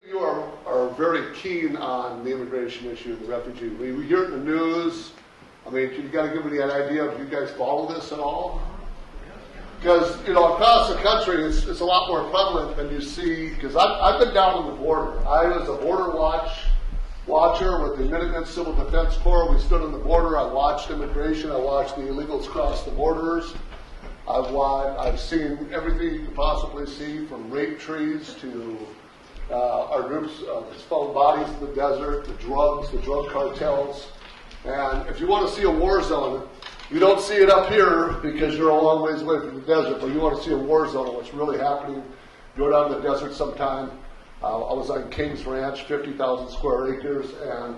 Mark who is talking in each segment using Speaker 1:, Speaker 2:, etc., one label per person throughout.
Speaker 1: You are very keen on the immigration issue and the refugee. We hear it in the news. I mean, you got to give me an idea if you guys follow this at all. Because, you know, across the country, it's a lot more prevalent than you see. Because I've been down on the border. I was a border watcher with the Minutemen Civil Defense Corps. We stood on the border. I watched immigration. I watched the illegals cross the borders. I've seen everything you could possibly see, from rape trees to our groups found bodies in the desert, the drug cartels. And if you want to see a war zone, you don't see it up here because you're a long ways away from the desert, but you want to see a war zone of what's really happening. Go down to the desert sometime. I was on King's Ranch, 50,000 square acres, and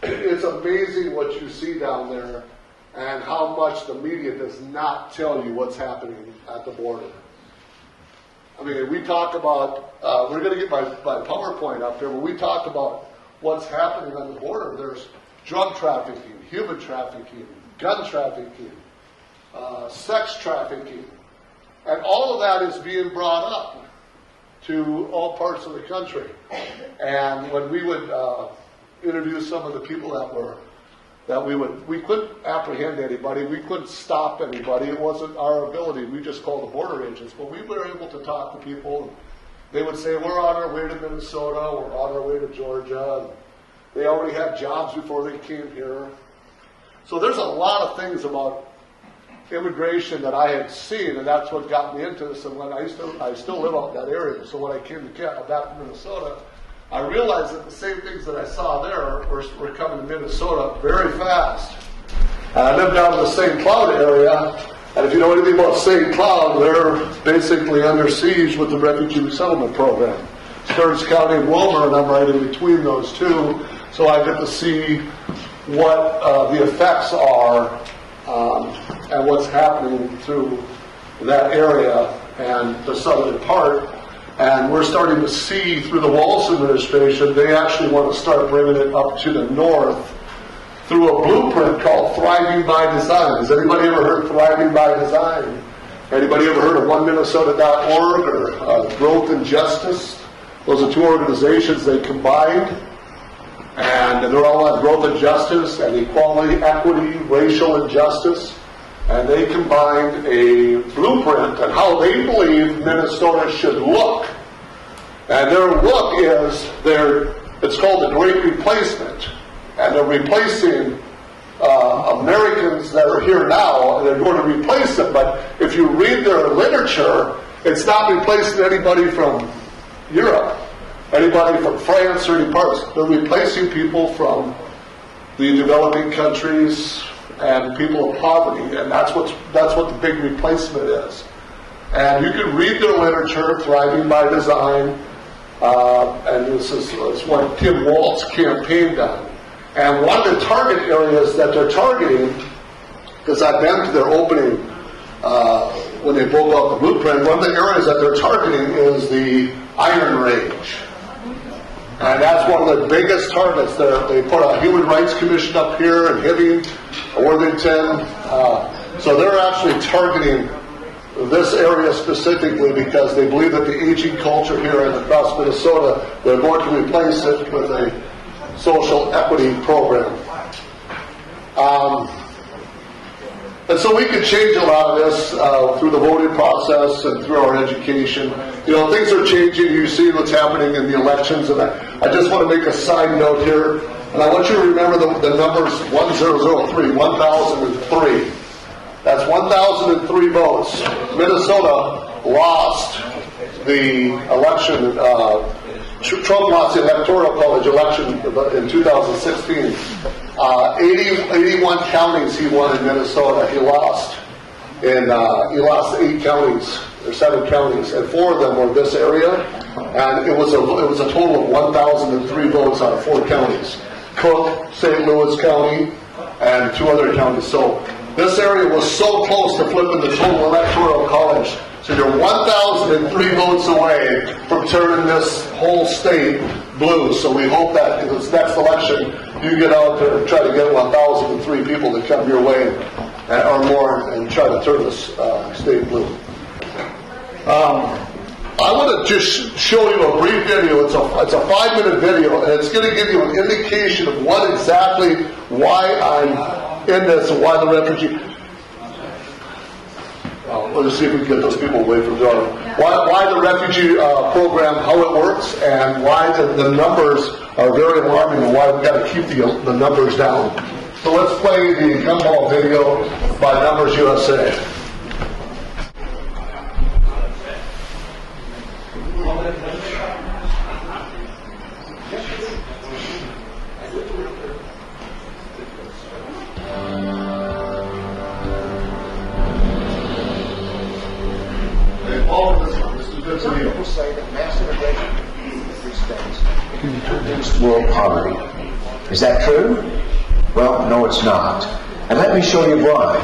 Speaker 1: it's amazing what you see down there and how much the media does not tell you what's happening at the border. I mean, we talk about, we're going to get my PowerPoint up here, but we talk about what's happening on the border. There's drug trafficking, human trafficking, gun trafficking, sex trafficking, and all of that is being brought up to all parts of the country. And when we would interview some of the people we couldn't apprehend anybody, we couldn't stop anybody. It wasn't our ability. We just called the border agents. But we were able to talk to people, and they would say, we're on our way to Minnesota, we're on our way to Georgia. And they already had jobs before they came here. So there's a lot of things about immigration that I had seen, and that's what got me into this. And when I still live out in that area, so when I came back to Minnesota, I realized that the same things that I saw there were coming to Minnesota very fast. And I live down in the St. Cloud area, and if you know anything about St. Cloud, they're basically under siege with the refugee resettlement program. Stearns County and Wilmer, and I'm right in between those two, so I get to see what the effects are and what's happening through that area and the southern part. And we're starting to see through the Walz administration, they actually want to start bringing it up to the north through a blueprint called Thriving by Design. Has anybody ever heard Thriving by Design? Anybody ever heard of OneMinnesota.org or Growth and Justice? Those are two organizations they combined. And they're all on growth and justice and equality, equity, racial injustice. And they combined a blueprint on how they believe Minnesota should look. And their look is, it's called the Great Replacement. And they're replacing Americans that are here now, and they're going to replace them. But if you read their literature, it's not replacing anybody from Europe, anybody from France or any parts. They're replacing people from the developing countries and people of poverty, and that's what the big replacement is. And you can read their literature, Thriving by Design, and this is what Tim Walz campaigned on. And one of the target areas that they're targeting, because I've been to their opening when they broke out the blueprint, one of the areas that they're targeting is the Iron Range. And that's one of the biggest targets. They put a Human Rights Commission up here in Hibbing, Worthington. So they're actually targeting this area specifically because they believe that the aging culture here and across Minnesota, they're going to replace it with a social equity program. And so we can change a lot of this through the voting process and through our education. You know, things are changing. You see what's happening in the elections. And I just want to make a side note here. And I want you to remember the numbers 1003, 1003. That's 1003 votes. Minnesota lost the election. Trump lost the Electoral College election in 2016. 81 counties he won in Minnesota. He lost 8 counties or 7 counties, and 4 of them were this area. And it was a total of 1,003 votes out of 4 counties: Cook, St. Louis County, and 2 other counties. So this area was so close to flipping the total Electoral College. So you're 1,003 votes away from turning this whole state blue. So we hope that in this next election, you get out there and try to get 1,003 people to come your way or more and try to turn this state blue. I I want to just show you a brief video. It's a 5-minute video, and it's going to give you an indication of what exactly, why I'm in this, and why the refugee. Let's see if we can get those people away from the door. Why the refugee program, how it works, and why the numbers are very alarming, and why we got to keep the numbers down. So let's play the gumball video by Numbers USA.
Speaker 2: People say that mass immigration in free states reduced world poverty. Is that true? Well, no, it's not. And let me show you why.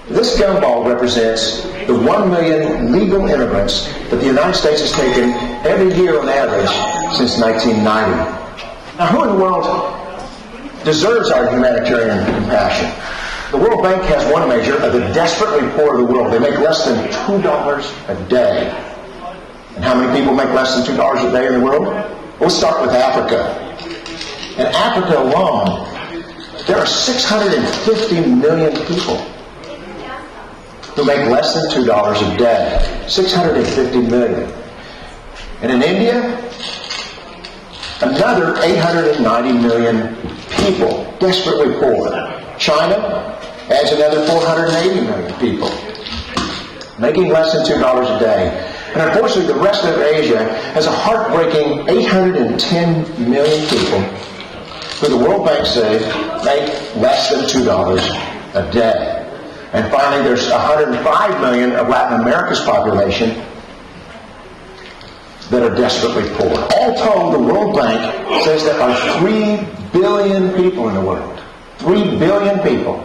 Speaker 2: This gumball represents the 1 million legal immigrants that the United States has taken every year on average since 1990. Now, who in the world deserves our humanitarian compassion? The World Bank has one measure of the desperately poor of the world. They make less than $2 a day. And how many people make less than $2 a day in the world? We'll start with Africa. In Africa alone, there are 650 million people who make less than $2 a day. 650 million. And in India, another 890 million people, desperately poor. China adds another 480 million people, making less than $2 a day. And unfortunately, the rest of Asia has a heartbreaking 810 million people who the World Bank says make less than $2 a day. And finally, there's 105 million of Latin America's population that are desperately poor. All told, the World Bank says there are 3 billion people in the world. 3 billion people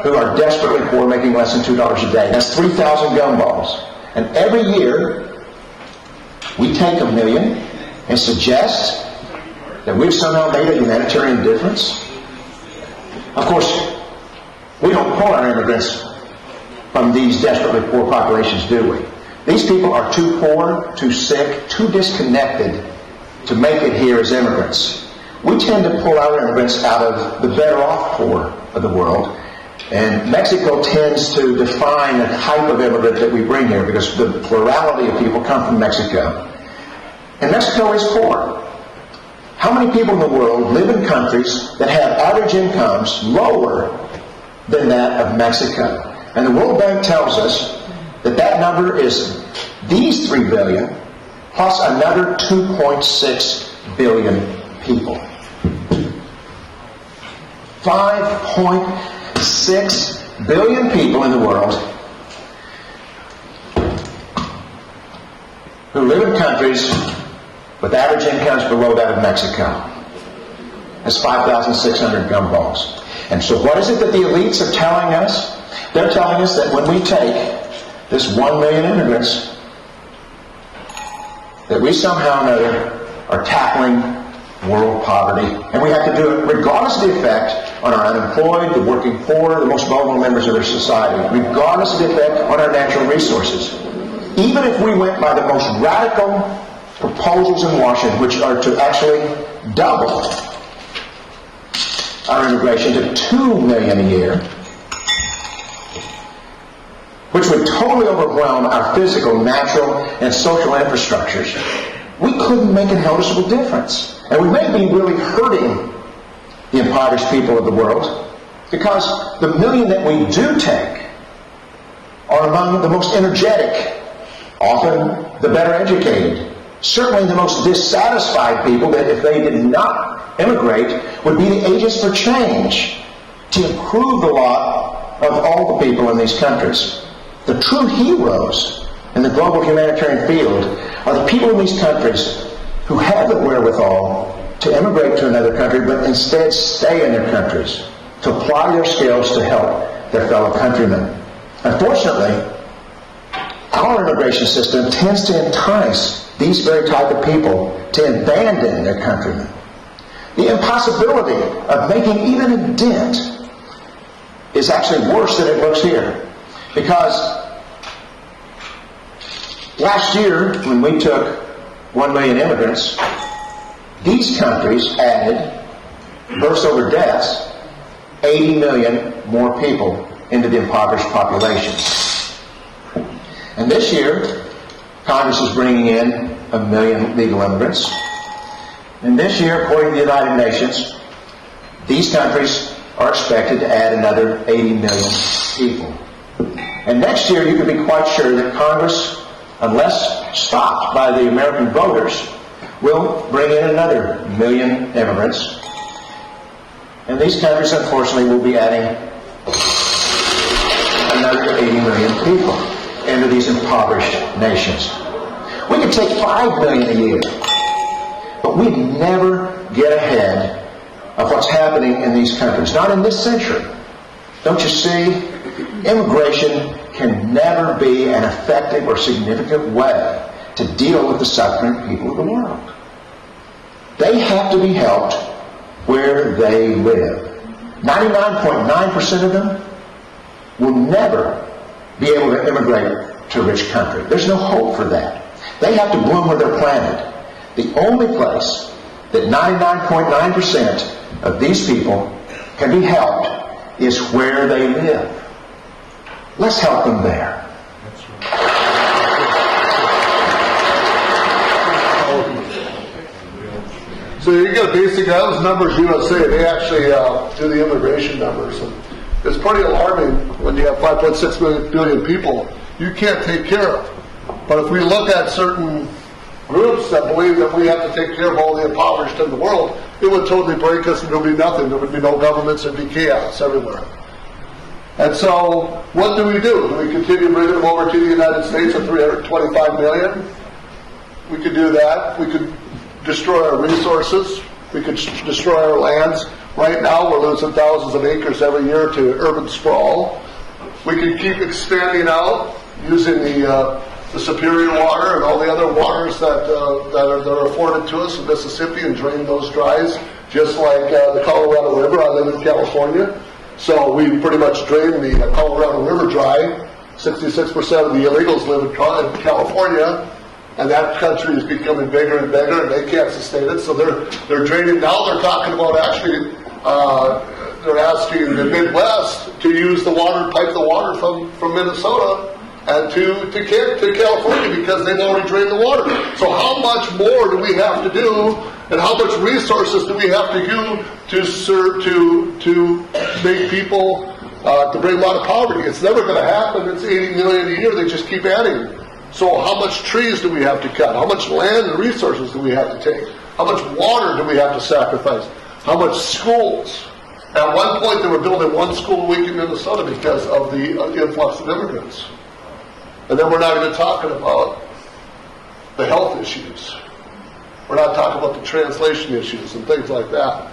Speaker 2: who are desperately poor, making less than $2 a day. That's 3,000 gumballs. And every year, we take 1 million and suggest that we've somehow made a humanitarian difference. Of course, we don't pull our immigrants from these desperately poor populations, do we? These people are too poor, too sick, too disconnected to make it here as immigrants. We tend to pull our immigrants out of the better off poor of the world. And Mexico tends to define the type of immigrant that we bring here because the plurality of people come from Mexico. And Mexico is poor. How many people in the world live in countries that have average incomes lower than that of Mexico? And the World Bank tells us that that number is these 3 billion plus another 2.6 billion people. 5.6 billion people in the world who live in countries with average incomes below that of Mexico. That's 5,600 gumballs. And so what is it that the elites are telling us? They're telling us that when we take this 1 million immigrants, that we somehow or another are tackling world poverty. And we have to do it regardless of the effect on our unemployed, the working poor, the most vulnerable members of our society, regardless of the effect on our natural resources. Even if we went by the most radical proposals in Washington, which are to actually double our immigration to 2 million a year, which would totally overwhelm our physical, natural, and social infrastructures, we couldn't make a noticeable difference. And we may be really hurting the impoverished people of the world because the 1 million that we do take are among the most energetic, often the better educated, certainly the most dissatisfied people that if they did not immigrate would be the agents for change to improve the lot of all the people in these countries. The true heroes in the global humanitarian field are the people in these countries who have the wherewithal to immigrate to another country but instead stay in their countries to apply their skills to help their fellow countrymen. Unfortunately, our immigration system tends to entice these very type of people to abandon their countrymen. The impossibility of making even a dent is actually worse than it looks here. Because Last year, when we took 1 million immigrants, these countries added, births over deaths, 80 million more people into the impoverished population. And this year, Congress is bringing in 1 million legal immigrants. And this year, according to the United Nations, these countries are expected to add another 80 million people. And next year, you can be quite sure that Congress, unless stopped by the American voters, will bring in another 1 million immigrants. And these countries, unfortunately, will be adding another 80 million people into these impoverished nations. We could take 5 million a year, but we'd never get ahead of what's happening in these countries. Not in this century. Don't you see? Immigration can never be an effective or significant way to deal with the suffering people of the world. They have to be helped where they live. 99.9% of them will never be able to immigrate to a rich country. There's no hope for that. They have to bloom where they're planted. The only place that 99.9% of these people can be helped is where they live. Let's help them there.
Speaker 1: So you get basic, that was Numbers USA. They actually do the immigration numbers. And it's pretty alarming when you have 5.6 billion people you can't take care of. But if we look at certain groups that believe that we have to take care of all the impoverished in the world, it would totally break us and there would be nothing. There would be no governments, there'd be chaos everywhere. And so, what do? Do we continue bringing them over to the United States at 325 million? We could do that. We could destroy our resources. We could destroy our lands. Right now, we're losing thousands of acres every year to urban sprawl. We could keep expanding out using the Superior water and all the other waters that are afforded to us in Mississippi and drain those dries, just like the Colorado River. I live in California, so we pretty much drain the Colorado River dry. 66% of the illegals live in California, and that country is becoming bigger and bigger, and they can't sustain it, so they're draining. Now they're talking about actually, they're asking the Midwest to use the water, pipe the water from Minnesota and to California because they've already drained the water. So how much more do we have to do, and how much resources do we have to do to make people to bring them out of poverty? It's never going to happen. It's 80 million a year. They just keep adding. So how much trees do we have to cut? How much land and resources do we have to take? How much water do we have to sacrifice? How much schools? At one point, they were building one school a week in Minnesota because of the influx of immigrants. And then we're not even talking about the health issues. We're not talking about the translation issues and things like that.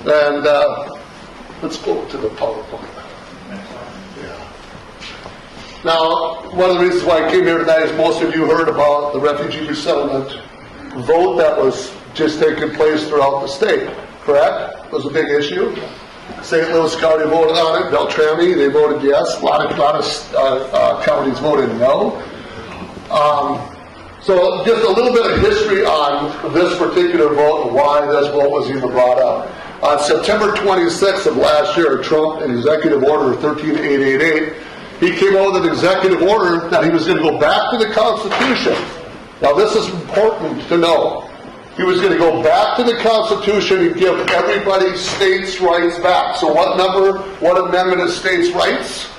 Speaker 1: And let's go to the PowerPoint. Yeah. Now, one of the reasons why I came here tonight is most of you heard about the refugee resettlement vote that was just taking place throughout the state, correct? It was a big issue. St. Louis County voted on it. Beltrami, they voted yes. A lot of counties voted no. So just a little bit of history on this particular vote and why this vote was even brought up. On September 26th of last year, Trump, in Executive Order 13888, he came out with an executive order that he was going to go back to the Constitution. Now this is important to know. He was going to go back to the Constitution and give everybody states' rights back. So what amendment is states' rights?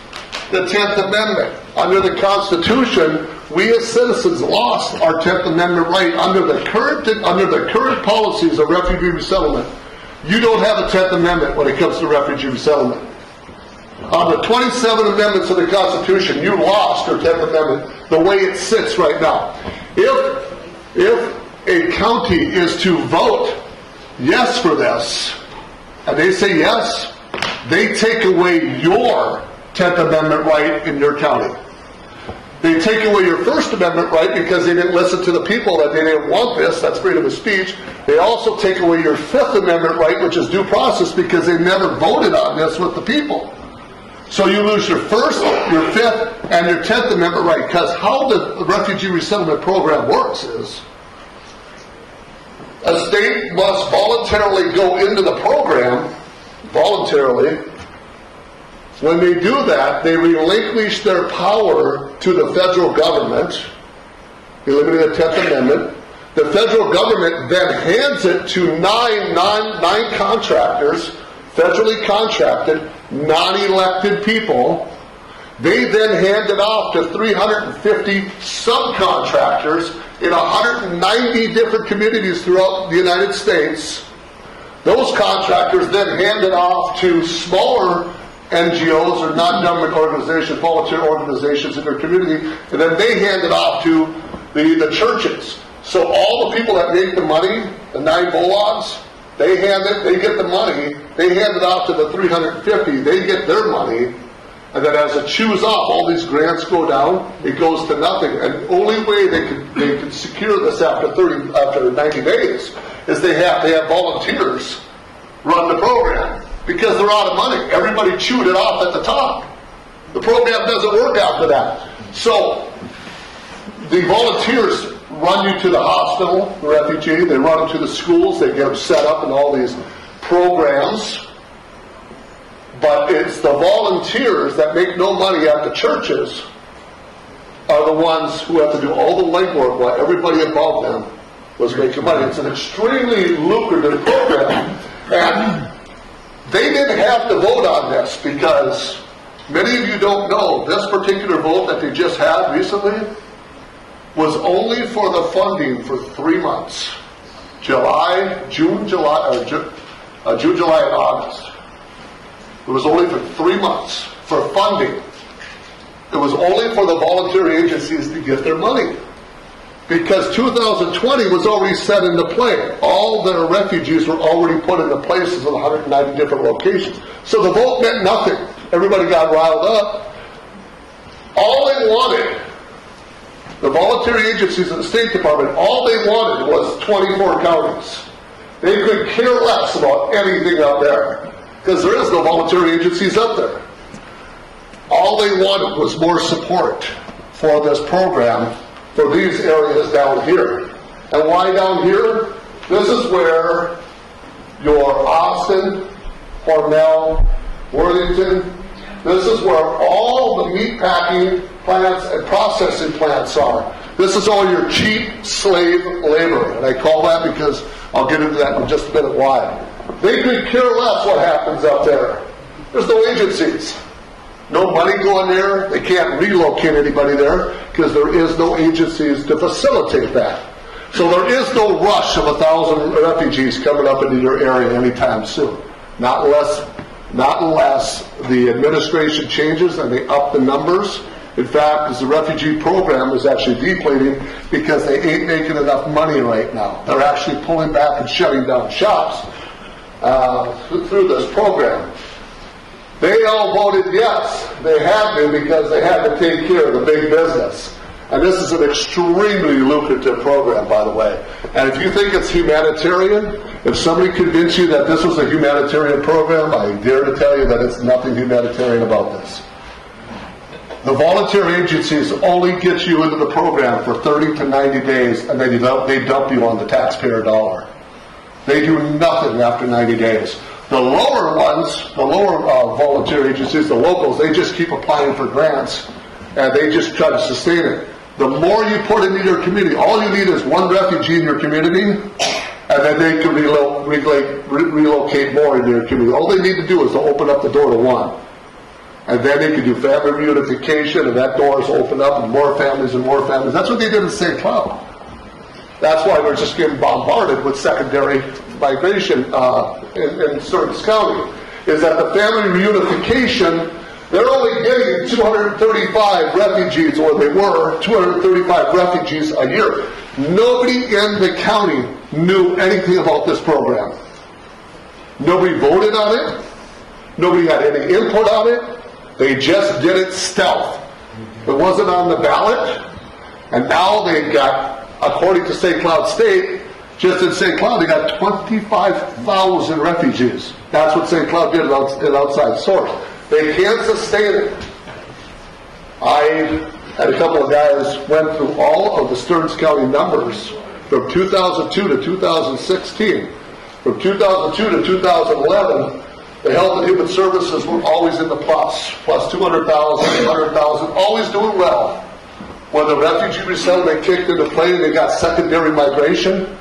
Speaker 1: The 10th Amendment. Under the Constitution, we as citizens lost our 10th Amendment right under the current policies of refugee resettlement. You don't have a 10th Amendment when it comes to refugee resettlement. On the 27 amendments of the Constitution, you lost your 10th Amendment the way it sits right now. If a county is to vote yes for this, and they say yes, they take away your 10th Amendment right in your county. They take away your First Amendment right because they didn't listen to the people, that they didn't want this, that's freedom of speech. They also take away your Fifth Amendment right, which is due process, because they never voted on this with the people. So you lose your First, your Fifth, and your 10th Amendment right, because how the refugee resettlement program works is a state must voluntarily go into the program, voluntarily. When they do that, they relinquish their power to the federal government, eliminating the 10th Amendment. The federal government then hands it to nine contractors, federally contracted, non-elected people. They then hand it off to 350 subcontractors in 190 different communities throughout the United States. Those contractors then hand it off to smaller NGOs or non-government organizations, volunteer organizations in their community, and then they hand it off to the churches. So all the people that make the money, the 9 Vologs, they get the money, they hand it off to the 350, they get their money, and then as it chews off, all these grants go down, it goes to nothing. And the only way they can secure this after 90 days is they have to have volunteers run the program, because they're out of money. Everybody chewed it off at the top. The program doesn't work after that. So the volunteers run you to the hospital, the refugee, they run them to the schools, they get them set up in all these programs. But it's the volunteers that make no money at the churches are the ones who have to do all the legwork while everybody above them was making money. It's an extremely lucrative program. And they didn't have to vote on this, because many of you don't know, this particular vote that they just had recently was only for the funding for 3 months. June, July, and August. It was only for 3 months for funding. It was only for the voluntary agencies to get their money. Because 2020 was already set into play. All their refugees were already put into places in 190 different locations. So the vote meant nothing. Everybody got riled up. All they wanted, the voluntary agencies in the State Department, all they wanted was 24 counties. They could care less about anything out there, because there is no voluntary agencies up there. All they wanted was more support for this program for these areas down here. And why down here? This is where your Austin, Hormel, Worthington, this is where all the meat packing plants and processing plants are. This is all your cheap slave labor. And I call that because I'll get into that in just a minute why. They could care less what happens up there. There's no agencies. No money going there. They can't relocate anybody there because there is no agencies to facilitate that. So there is no rush of 1,000 refugees coming up into your area anytime soon. Not unless the administration changes and they up the numbers. In fact, as the refugee program is actually depleting because they ain't making enough money right now. They're actually pulling back and shutting down shops through this program. They all voted yes. They had to, because they had to take care of the big business. And this is an extremely lucrative program, by the way. And if you think it's humanitarian, if somebody convinced you that this was a humanitarian program, I dare to tell you that it's nothing humanitarian about this. The volunteer agencies only get you into the program for 30 to 90 days, and they dump you on the taxpayer dollar. They do nothing after 90 days. The lower ones, the lower volunteer agencies, the locals, they just keep applying for grants, and they just try to sustain it. The more you put into your community, all you need is one refugee in your community, and then they can relocate more into your community. All they need to do is to open up the door to one. And then they can do family reunification, and that door is opened up, and more families and more families. That's what they did in St. Cloud. That's why we're just getting bombarded with secondary migration in Sturgis County, is that the family reunification, they're only getting 235 refugees, or they were 235 refugees a year. Nobody in the county knew anything about this program. Nobody voted on it. Nobody had any input on it. They just did it stealth. It wasn't on the ballot. And now they've got, according to St. Cloud State, just in St. Cloud, they got 25,000 refugees. That's what St. Cloud did, an outside source. They can't sustain it. I had a couple of guys went through all of the Stearns County numbers from 2002 to 2016. From 2002 to 2011, the Health and Human Services were always in the plus 200,000, 300,000, always doing well. When the refugee resettlement kicked into play, they got secondary migration.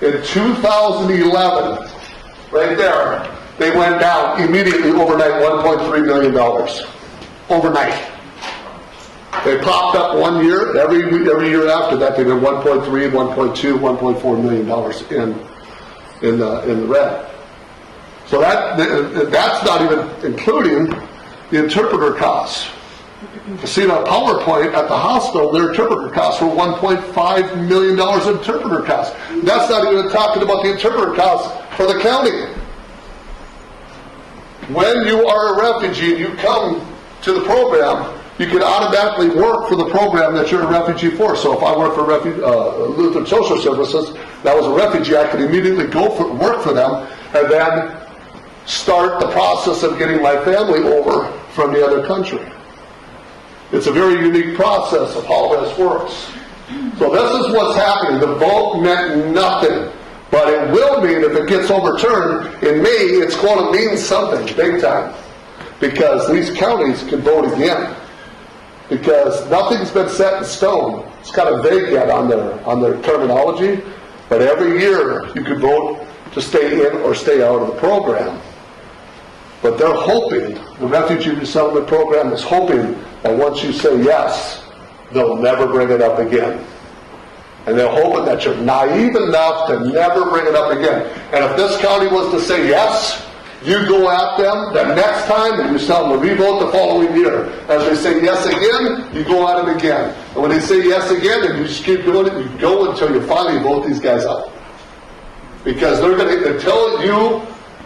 Speaker 1: In 2011, right there, they went down immediately overnight $1.3 million. Overnight. They popped up one year, every year after that they did 1.3, 1.2, 1.4 million dollars in the red. So that's not even including the interpreter costs. You see, on PowerPoint at the hospital, their interpreter costs were $1.5 million in interpreter costs. That's not even talking about the interpreter costs for the county. When you are a refugee and you come to the program, you can automatically work for the program that you're a refugee for. So if I work for Lutheran Social Services, that was a refugee, I could immediately work for them and then start the process of getting my family over from the other country. It's a very unique process of how this works. So this is what's happening. The vote meant nothing. But it will mean, if it gets overturned in May, it's going to mean something big time. Because these counties can vote again. Because nothing's been set in stone. It's kind of vague yet on their terminology. But every year you can vote to stay in or stay out of the program. But they're hoping, the refugee resettlement program is hoping that once you say yes, they'll never bring it up again. And they're hoping that you're naive enough to never bring it up again. And if this county was to say yes, you go at them the next time and you tell them to re-vote the following year. As they say yes again, you go at them again. And when they say yes again and you just keep doing it, you go until you finally vote these guys out. Because they're going to,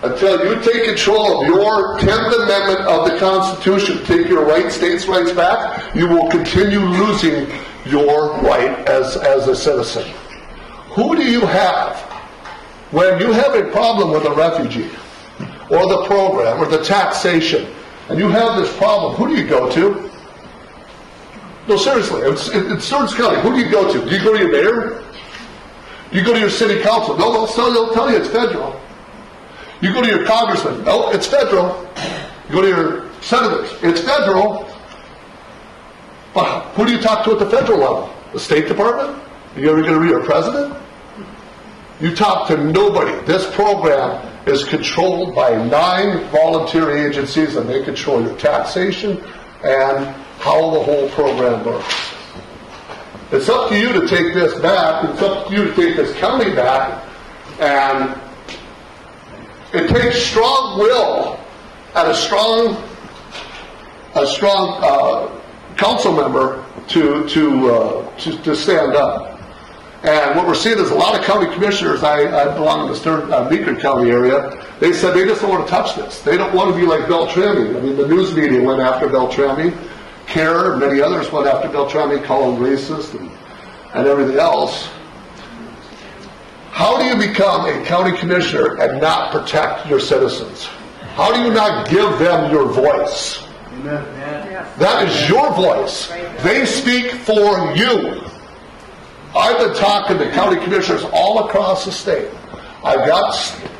Speaker 1: until you take control of your 10th Amendment of the Constitution, take your states' rights back, you will continue losing your right as a citizen. Who do you have when you have a problem with a refugee or the program or the taxation and you have this problem? Who do you go to? No, seriously, in Stearns County, who do you go to? Do you go to your mayor? Do you go to your city council? No, they'll tell you it's federal. You go to your congressman. No, it's federal. You go to your senators. It's federal. But who do you talk to at the federal level? The State Department? Are you ever going to be your president? You talk to nobody. This program is controlled by 9 volunteer agencies, and they control your taxation and how the whole program works. It's up to you to take this back. It's up to you to take this county back, and it takes strong will and a strong council member to stand up. And what we're seeing is a lot of county commissioners. I belong in the Meeker County area. They said they just don't want to touch this. They don't want to be like Beltrami. I mean, the news media went after Beltrami. CARE and many others went after Beltrami, calling racist and everything else. How do you become a county commissioner and not protect your citizens? How do you not give them your voice? Amen. That is your voice. They speak for you. I've been talking to county commissioners all across the state. I've got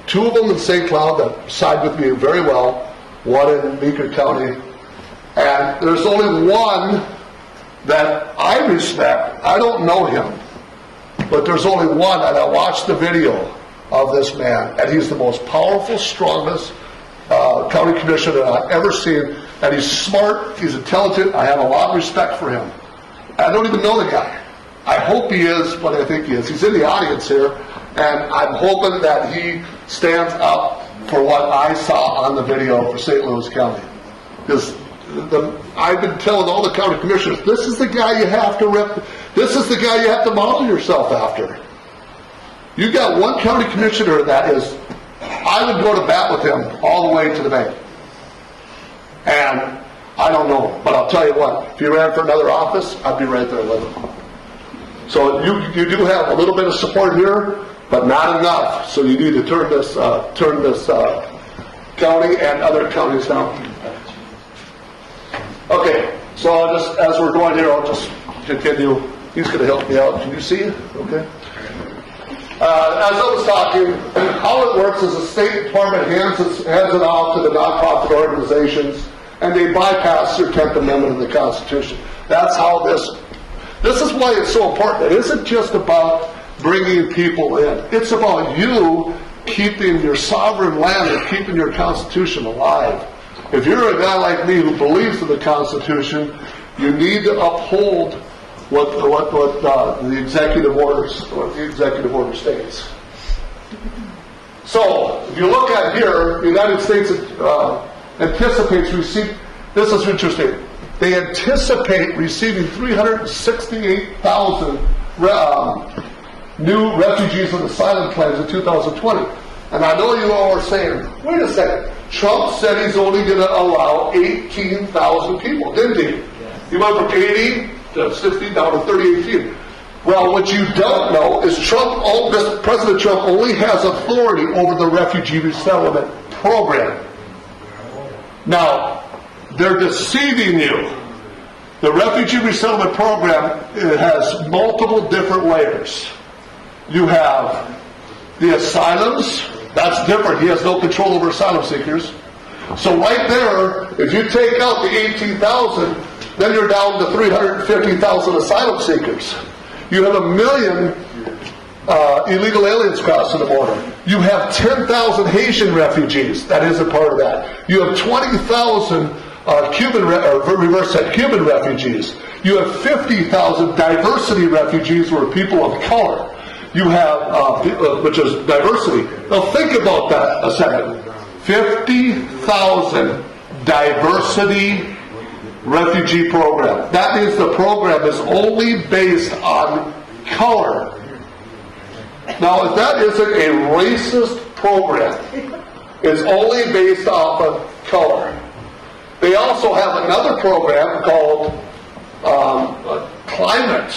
Speaker 1: 2 of them in St. Cloud that side with me very well, 1 in Meeker County, and there's only one that I respect. I don't know him, but there's only one, and I watched the video of this man, and he's the most powerful, strongest county commissioner that I've ever seen, and he's smart, he's intelligent. I have a lot of respect for him. I don't even know the guy. I hope he is, but I think he is. He's in the audience here, and I'm hoping that he stands up for what I saw on the video for St. Louis County. Because I've been telling all the county commissioners, this is the guy you have to this is the guy you have to model yourself after. You got one county commissioner that is, I would go to bat with him all the way to the bank. And I don't know him, but I'll tell you what, if he ran for another office, I'd be right there with him. So you do have a little bit of support here, but not enough. So you need to turn this county and other counties down. So I'll just, as we're going here, I'll just continue. He's going to help me out. Can you see it? Okay. As I was talking, how it works is the State Department hands it off to the nonprofit organizations, and they bypass their 10th Amendment of the Constitution. That's how this is why it's so important. It isn't just about bringing people in. It's about you keeping your sovereign land and keeping your Constitution alive. If you're a guy like me who believes in the Constitution, you need to uphold what the executive order states. So, if you look at here, the United States anticipates receiving. This is interesting. They anticipate receiving 368,000 new refugees and asylum claims in 2020. And I know you all are saying, wait a second, Trump said he's only going to allow 18,000 people, didn't he? He went from 80 to 60 down to 38. Well, what you don't know is President Trump only has authority over the refugee resettlement program. Now, they're deceiving you. The refugee resettlement program, it has multiple different layers. You have the asylums. That's different. He has no control over asylum seekers. So right there, if you take out the 18,000, then you're down to 350,000 asylum seekers. You have 1 million illegal aliens crossing the border. You have 10,000 Haitian refugees. That isn't part of that. You have 20,000 Cuban refugees. You have 50,000 diversity refugees who are people of color. You have, which is diversity. Now think about that a second. 50,000 diversity refugee program. That means the program is only based on color. Now, if that isn't a racist program, it's only based off of color. They also have another program called climate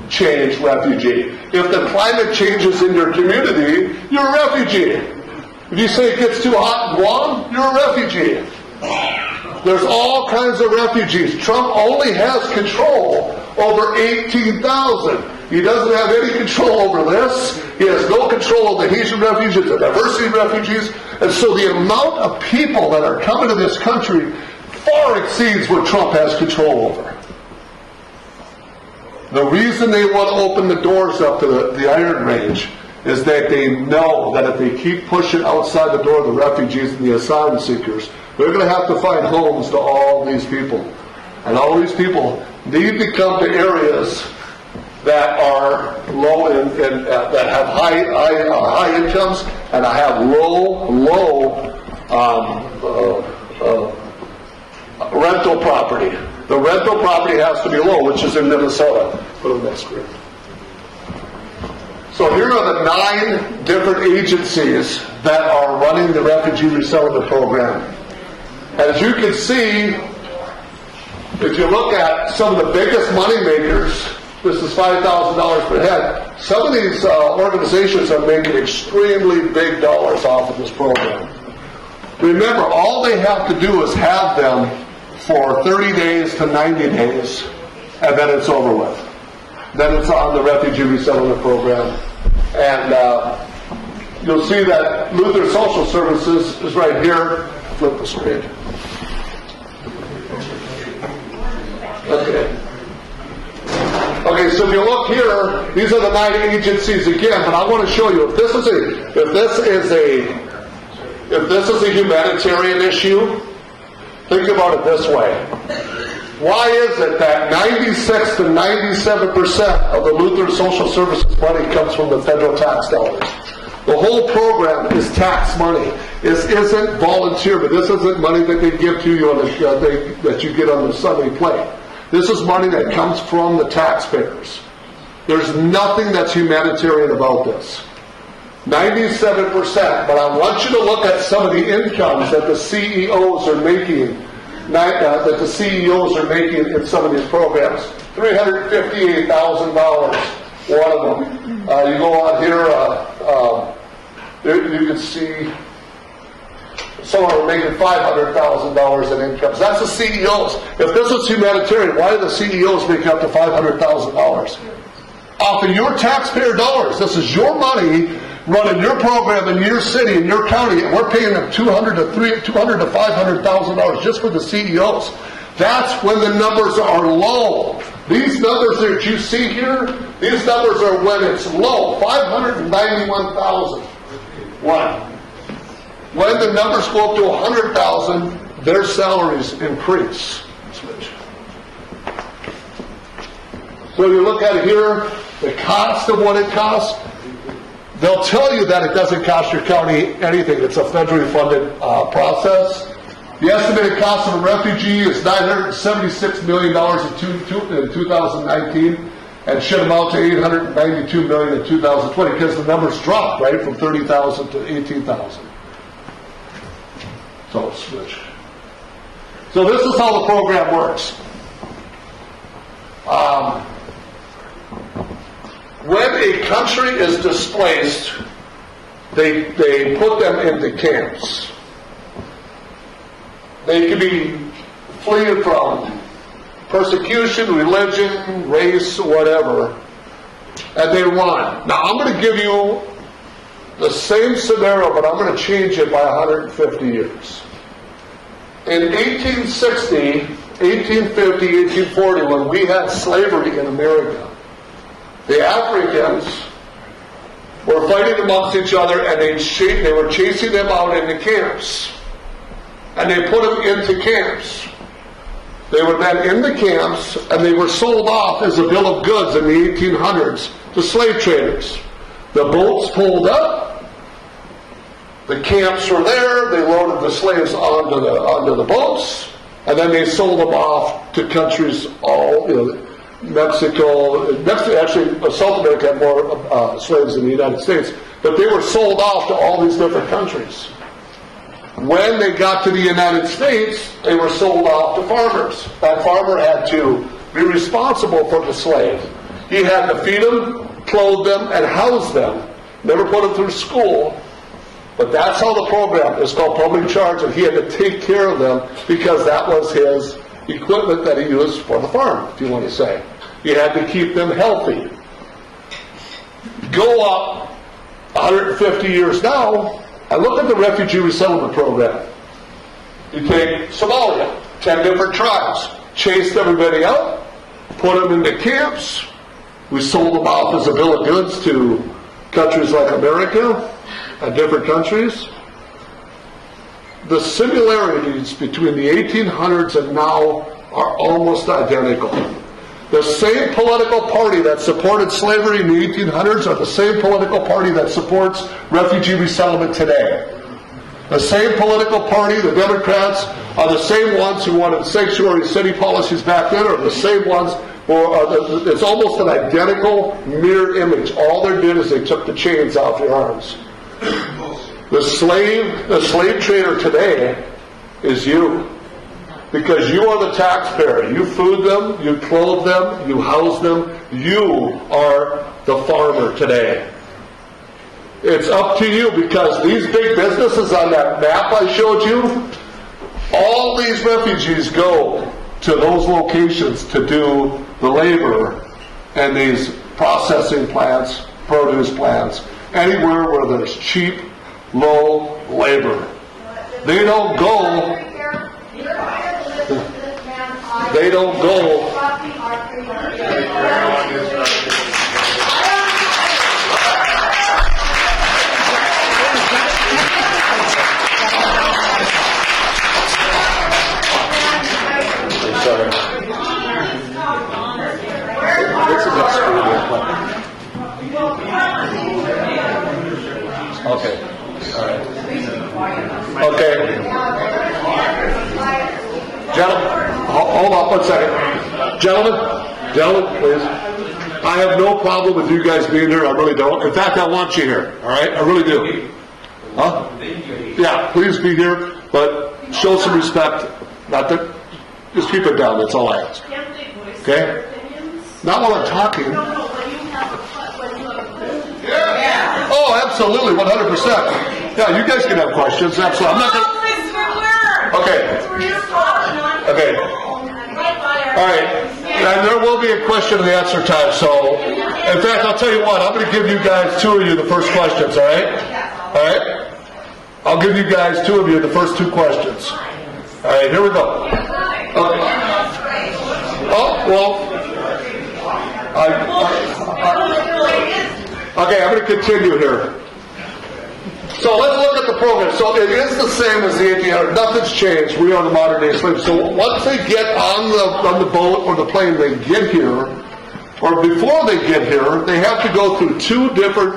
Speaker 1: change refugee. If the climate changes in your community, you're a refugee. If you say it gets too hot in Guam, you're a refugee. There's all kinds of refugees. Trump only has control over 18,000. He doesn't have any control over this. He has no control over the Haitian refugees, the diversity refugees. And so the amount of people that are coming to this country far exceeds what Trump has control over. The reason they want to open the doors up to the Iron Range is that they know that if they keep pushing outside the door of the refugees and the asylum seekers, they're going to have to find homes to all these people. And all these people need to come to areas that are low that have high incomes and have low rental property. The rental property has to be low, which is in Minnesota. Go to the next screen. So here are the 9 different agencies that are running the refugee resettlement program. As you can see, if you look at some of the biggest money makers, this is $5,000 per head. Some of these organizations are making extremely big dollars off of this program. Remember, all they have to do is have them for 30 days to 90 days, and then it's over with. Then it's on the refugee resettlement program. And you'll see that Luther Social Services is right here. Flip the screen. Okay, so if you look here, these are the 9 agencies again, but I want to show you if this is a humanitarian issue, think about it this way. Why is it that 96 to 97% of the Lutheran Social Services money comes from the federal tax dollars? The whole program is tax money. This isn't volunteer, but this isn't money that they give to you that you get on the Sunday plate. This is money that comes from the taxpayers. There's nothing that's humanitarian about this. 97%, but I want you to look at some of the incomes that the CEOs are making, in some of these programs. $358,000, one of them. You go on here, you can see some are making $500,000 in incomes. That's the CEOs. If this was humanitarian, why do the CEOs make up to $500,000? Off of your taxpayer dollars. This is your money running your program in your city, in your county, and we're paying them $200,000 to $500,000 just for the CEOs. That's when the numbers are low. These numbers that you see here, these numbers are when it's low. 591,000. One. When the numbers go up to 100,000, their salaries increase. So you look at it here, the cost of what it costs. They'll tell you that it doesn't cost your county anything. It's a federally funded process. The estimated cost of a refugee is $976 million in 2019 and should amount to $892 million in 2020 because the numbers dropped, right, from 30,000 to 18,000. So it's switch. So this is how the program works. When a country is displaced, they put them into camps. They can be fleeing from persecution, religion, race, whatever, and they run. Now I'm going to give you the same scenario, but I'm going to change it by 150 years. In 1860, 1850, 1840, when we had slavery in America, the Africans were fighting amongst each other, and they were chasing them out into camps. And they put them into camps. They were then in the camps, and they were sold off as a bill of goods in the 1800s to slave traders. The boats pulled up, the camps were there, they loaded the slaves onto the boats, and then they sold them off to countries all, Mexico, actually South America had more slaves than the United States, but they were sold off to all these different countries. When they got to the United States, they were sold off to farmers. That farmer had to be responsible for the slave. He had to feed them, clothe them, and house them. Never put them through school. But that's how the program is called public charge, and he had to take care of them because that was his equipment that he used for the farm, if you want to say. He had to keep them healthy. Go up 150 years now, and look at the refugee resettlement program. You take Somalia, 10 different tribes, chased everybody out, put them into camps. We sold them off as a bill of goods to countries like America and different countries. The similarities between the 1800s and now are almost identical. The same political party that supported slavery in the 1800s are the same political party that supports refugee resettlement today. The same political party, the Democrats, are the same ones who wanted sanctuary city policies back then, are the same ones who are, it's almost an identical mirror image. All they did is they took the chains off your arms. The slave trader today is you. Because you are the taxpayer. You food them, you clothe them, you house them. You are the farmer today. It's up to you, because these big businesses on that map I showed you, all these refugees go to those locations to do the labor in these processing plants, produce plants, anywhere where there's cheap, low labor. They don't go. They don't go. I'm sorry. What's the next school year plan? Okay. All right. Okay. Gentlemen, hold on 1 second. Gentlemen, please. I have no problem with you guys being here. I really don't. In fact, I want you here. All right? I really do. Huh? Yeah, please be here, but show some respect. Not that, just keep it down. That's all I ask. Okay? Not while I'm talking.
Speaker 3: When you have a question.
Speaker 1: Yeah. Oh, absolutely, 100%. Yeah, you guys can have questions. Absolutely. I'm not gonna. Okay.
Speaker 3: We're talking on.
Speaker 1: Okay.
Speaker 3: Right by our.
Speaker 1: All right, and there will be a question and answer time, so, in fact, I'll tell you what, I'm gonna give you guys, two of you, the first questions, all right? All right? I'll give you guys, two of you, the first two questions. All right, here we go. Oh, well, okay, I'm gonna continue here. So let's look at the program. So it is the same as the 1800. Nothing's changed. We are the modern day slaves. So once they get on the boat or the plane, they get here, or before they get here, they have to go through two different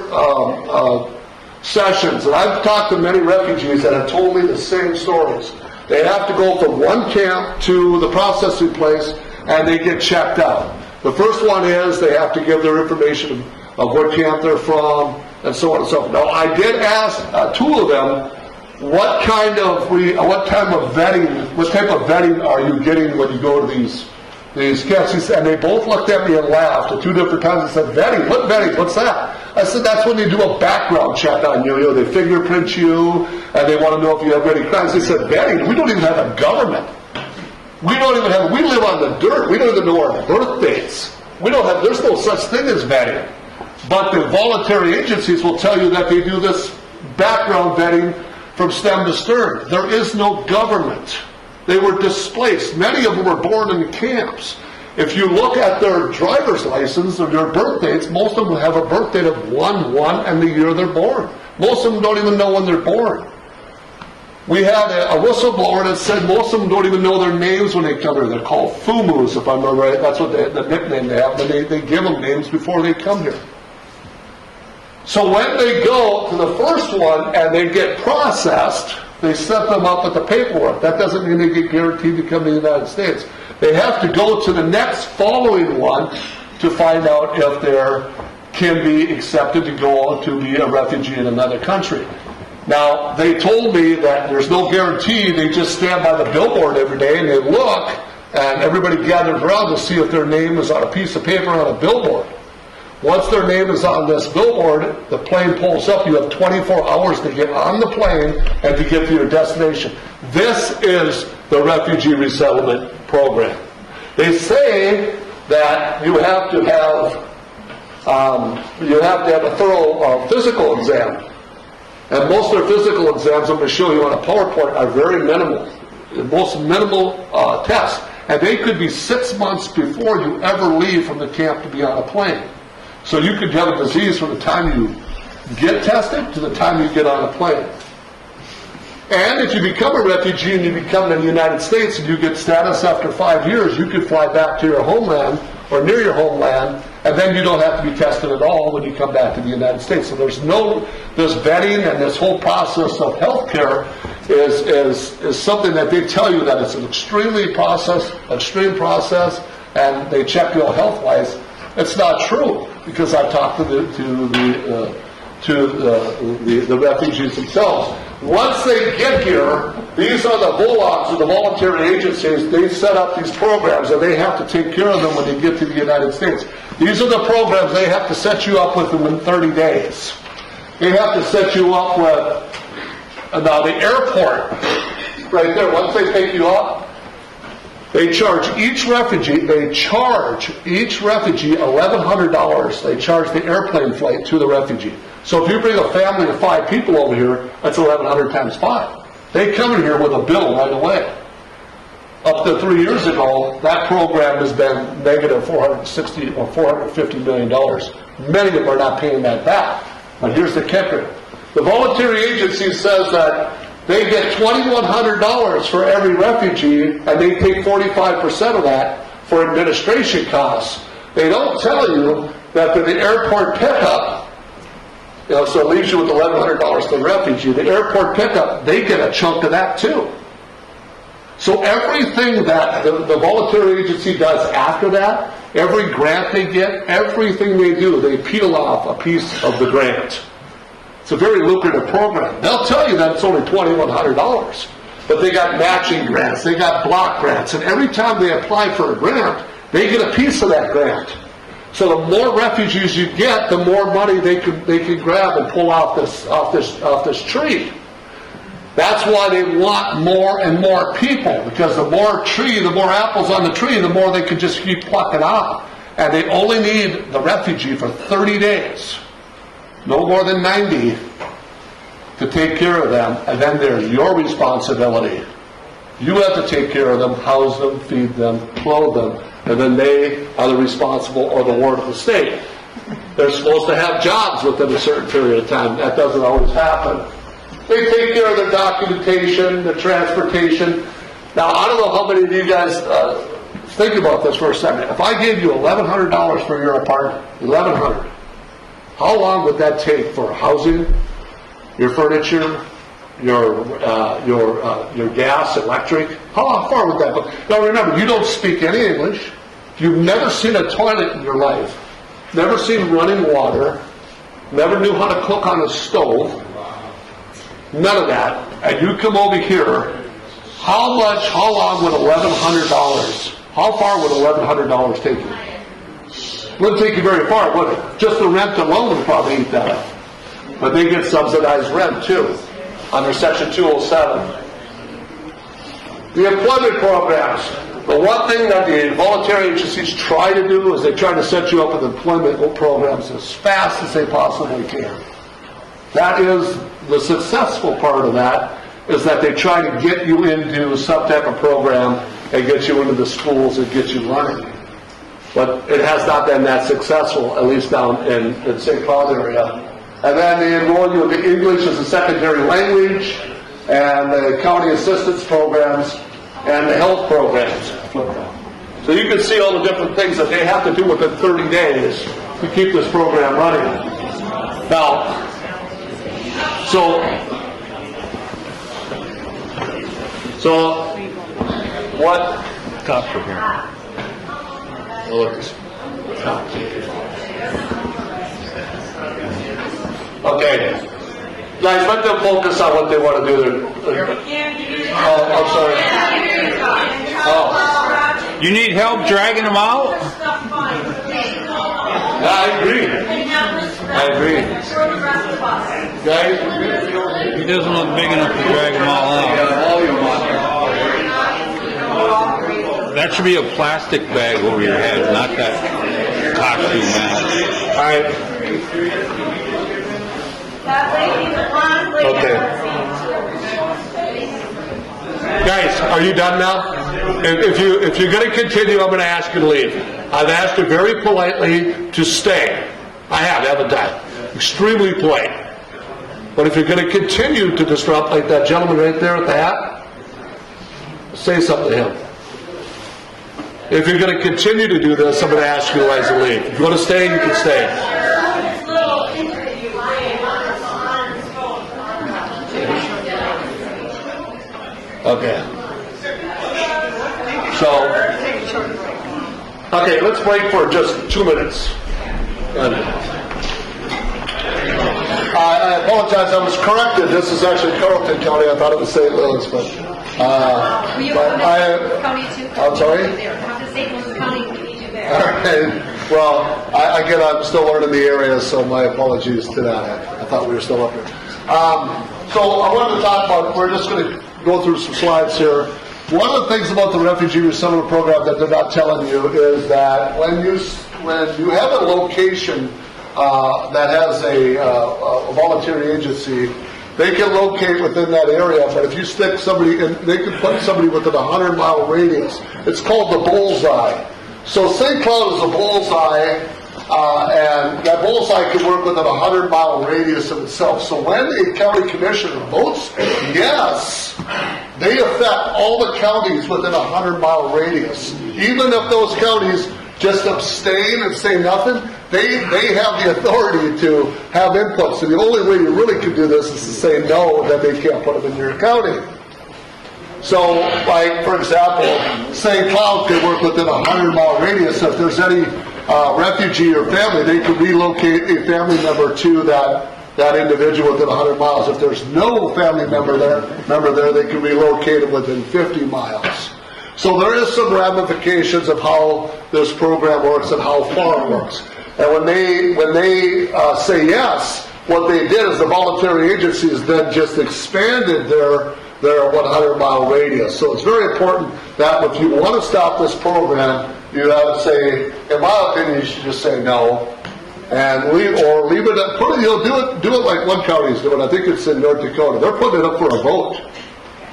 Speaker 1: sessions. And I've talked to many refugees that have told me the same stories. They have to go from one camp to the processing place, and they get checked out. The first one is they have to give their information of what camp they're from, and so on and so forth. Now, I did ask two of them, what type of vetting are you getting when you go to these camps? And they both looked at me and laughed at two different times and said, vetting? What vetting? What's that? I said, that's when they do a background check on you. They fingerprint you, and they want to know if you have any crimes. They said, vetting? We don't even have a government. We live on the dirt. We don't even know our birth dates. There's no such thing as vetting. But the voluntary agencies will tell you that they do this background vetting from stem to stern. There is no government. They were displaced. Many of them were born in camps. If you look at their driver's license or their birth dates, most of them have a birth date of 1/1 and the year they're born. Most of them don't even know when they're born. We had a whistleblower that said most of them don't even know their names when they come here. They're called FUMUs, if I remember right. That's what the nickname they have. But they give them names before they come here. So when they go to the first one and they get processed, they set them up with the paperwork. That doesn't mean they get guaranteed to come to the United States. They have to go to the next following one to find out if they can be accepted to go to be a refugee in another country. Now, they told me that there's no guarantee. They just stand by the billboard every day and they look, and everybody gathers around to see if their name is on a piece of paper on a billboard. Once their name is on this billboard, the plane pulls up. You have 24 hours to get on the plane and to get to your destination. This is the refugee resettlement program. They say that you have to have a thorough physical exam. And most of their physical exams, I'm going to show you on a PowerPoint, are very minimal. The most minimal tests. And they could be 6 months before you ever leave from the camp to be on a plane. So you could have a disease from the time you get tested to the time you get on a plane. And if you become a refugee and you become in the United States and you get status after 5 years, you could fly back to your homeland or near your homeland, and then you don't have to be tested at all when you come back to the United States. So this vetting and this whole process of health care is something that they tell you that it's an extreme process, and they check you health-wise. It's not true, because I've talked to the refugees themselves. Once they get here, these are the VOLOCs, or the voluntary agencies. They set up these programs, and they have to take care of them when they get to the United States. These are the programs they have to set you up with them in 30 days. They have to set you up with, now the airport, right there, once they take you up, they charge each refugee $1,100. They charge the airplane flight to the refugee. So if you bring a family of 5 people over here, that's 1,100 times 5. They come in here with a bill right away. Up to 3 years ago, that program has been negative $460 or $450 million. Many of them are not paying that back. But here's the kicker. The voluntary agency says that they get $2,100 for every refugee, and they take 45% of that for administration costs. They don't tell you that for the airport pickup, so it leaves you with $1,100 for the refugee. The airport pickup, they get a chunk of that too. So everything that the voluntary agency does after that, every grant they get, everything they do, they peel off a piece of the grant. It's a very lucrative program. They'll tell you that it's only $2,100, but they got matching grants, they got block grants, and every time they apply for a grant, they get a piece of that grant. So the more refugees you get, the more money they can grab and pull off this tree. That's why they want more and more people, because the more apples on the tree, the more they can just keep plucking out. And they only need the refugee for 30 days, no more than 90, to take care of them, and then they're your responsibility. You have to take care of them, house them, feed them, clothe them, and then they are the responsible or the ward of the state. They're supposed to have jobs within a certain period of time. That doesn't always happen. They take care of their documentation, their transportation. Now, I don't know how many of you guys think about this for a second. If I gave you $1,100 for your apartment, $1,100, how long would that take for housing, your furniture, your gas, electric? How far would that go? Now remember, you don't speak any English. You've never seen a toilet in your life. Never seen running water. Never knew how to cook on a stove. None of that. And you come over here, how long would $1,100, how far would $1,100 take you? Wouldn't take you very far, would it? Just the rent alone would probably eat that up. But they get subsidized rent too, under Section 207. The employment programs. The one thing that the voluntary agencies try to do is they try to set you up with employment programs as fast as they possibly can. That is the successful part of that, is that they try to get you into some type of program and get you into the schools and get you running. But it has not been that successful, at least down in St. Cloud area. And then they enroll you into English as a secondary language, and the county assistance programs, and the health programs. So you can see all the different things that they have to do within 30 days to keep this program running. Now, so what?
Speaker 4: Top for here.
Speaker 1: Okay. Guys, let them focus on what they want to do. Oh, I'm sorry. Oh.
Speaker 4: You need help dragging them out?
Speaker 1: I agree. Guys?
Speaker 4: He doesn't look big enough to drag them all out. That should be a plastic bag over your head, not that costume mask.
Speaker 1: All right. Okay. Guys, are you done now? If you're going to continue, I'm going to ask you to leave. I've asked you very politely to stay. I haven't I? Extremely polite. But if you're going to continue to disrupt, like that gentleman right there with the hat, say something to him. If you're going to continue to do this, I'm going to ask you guys to leave. If you want to stay, you can stay. Okay. Okay, let's break for just 2 minutes. I apologize, I was corrected. This is actually Carrollton County. I thought it was St. Louis, but
Speaker 3: Will you come to county too?
Speaker 1: I'm sorry?
Speaker 3: Come to St. Louis County, we need you there.
Speaker 1: All right. Well, again, I'm still learning the area, so my apologies to that. I thought we were still up here. So I wanted to talk about, we're just going to go through some slides here. One of the things about the refugee resettlement program that they're not telling you is that when you have a location that has a voluntary agency, they can locate within that area, but if you stick somebody in, they can put somebody within a 100-mile radius. It's called the bullseye. So St. Cloud is a bullseye, and that bullseye can work within a 100-mile radius of itself. So when a county commissioner votes yes, they affect all the counties within a 100-mile radius. Even if those counties just abstain and say nothing, they have the authority to have input. So the only way you really can do this is to say no, that they can't put them in your county. So, like, for example, St. Cloud could work within a 100-mile radius. So if there's any refugee or family, they could relocate a family member to that individual within 100 miles. If there's no family member there, they can relocate them within 50 miles. So there is some ramifications of how this program works and how far it works. And when they say yes, what they did is the voluntary agencies then just expanded their 100-mile radius. So it's very important that if you want to stop this program, you have to say, in my opinion, you should just say no, and leave it up. Do it like one county is doing. I think it's in North Dakota. They're putting it up for a vote.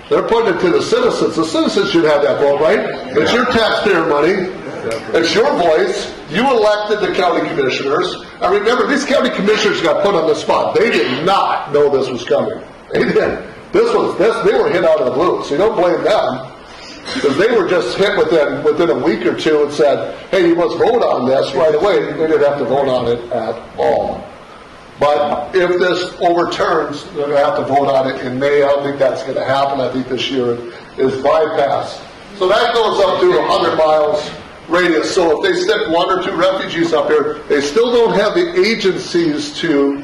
Speaker 1: They're putting it to the citizens. The citizens should have that vote, right? It's your taxpayer money. It's your voice. You elected the county commissioners. And remember, these county commissioners got put on the spot. They did not know this was coming. They didn't. They were hit out of the blue. So you don't blame them. Because they were just hit within a week or two and said, hey, you must vote on this right away. They didn't have to vote on it at all. But if this overturns, they're going to have to vote on it in May. I don't think that's going to happen. I think this year is bypassed. So that goes up to 100 miles radius. So if they stick 1 or 2 refugees up here, they still don't have the agencies to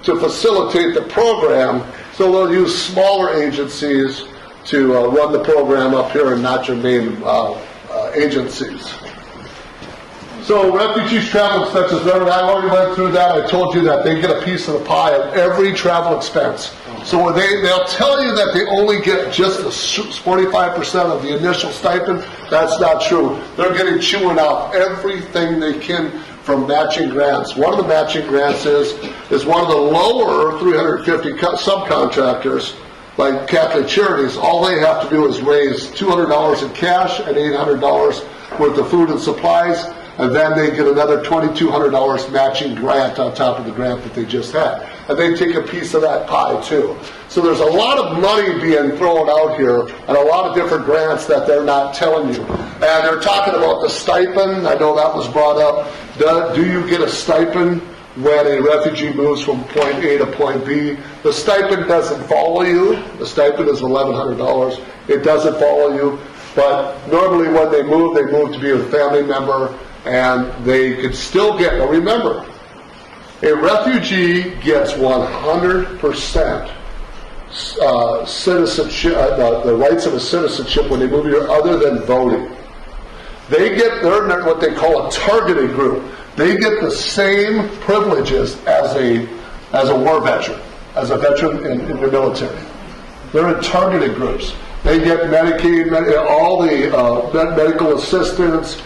Speaker 1: facilitate the program. So they'll use smaller agencies to run the program up here and not your main agencies. So refugees travel expenses, remember I already went through that. I told you that they get a piece of the pie of every travel expense. So they'll tell you that they only get just 45% of the initial stipend. That's not true. They're getting chewing out everything they can from matching grants. One of the matching grants is one of the lower 350 subcontractors, like Catholic Charities. All they have to do is raise $200 in cash and $800 worth of food and supplies, and then they get another $2,200 matching grant on top of the grant that they just had. And they take a piece of that pie too. So there's a lot of money being thrown out here and a lot of different grants that they're not telling you. And they're talking about the stipend. I know that was brought up. Do you get a stipend when a refugee moves from point A to point B? The stipend doesn't follow you. The stipend is $1,100. It doesn't follow you. But normally when they move to be with a family member, and they could still get, now remember, a refugee gets 100% citizenship, the rights of a citizenship when they move here other than voting. They're what they call a targeted group. They get the same privileges as a war veteran, as a veteran in the military. They're in targeted groups. They get Medicaid, all the medical assistance.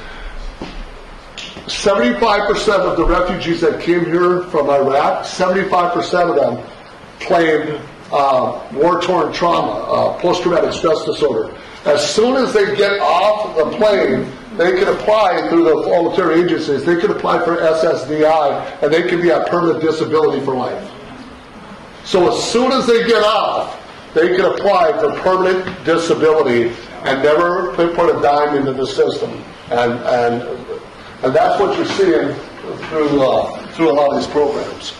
Speaker 1: 75% of the refugees that came here from Iraq, 75% of them claimed war-torn trauma, post-traumatic stress disorder. As soon as they get off the plane, they can apply through the voluntary agencies. They can apply for SSDI, and they can be on permanent disability for life. So as soon as they get off, they can apply for permanent disability and never put a dime into the system. And that's what you're seeing through a lot of these programs.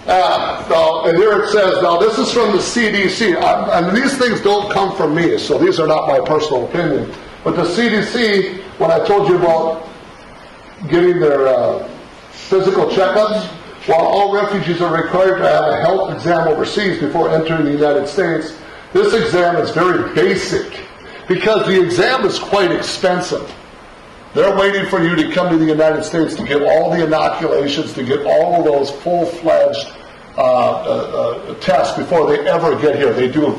Speaker 1: And here it says, now this is from the CDC, and these things don't come from me, so these are not my personal opinion. But the CDC, when I told you about getting their physical checkups, while all refugees are required to have a health exam overseas before entering the United States, this exam is very basic because the exam is quite expensive. They're waiting for you to come to the United States to get all the inoculations, to get all of those full-fledged tests before they ever get here. They do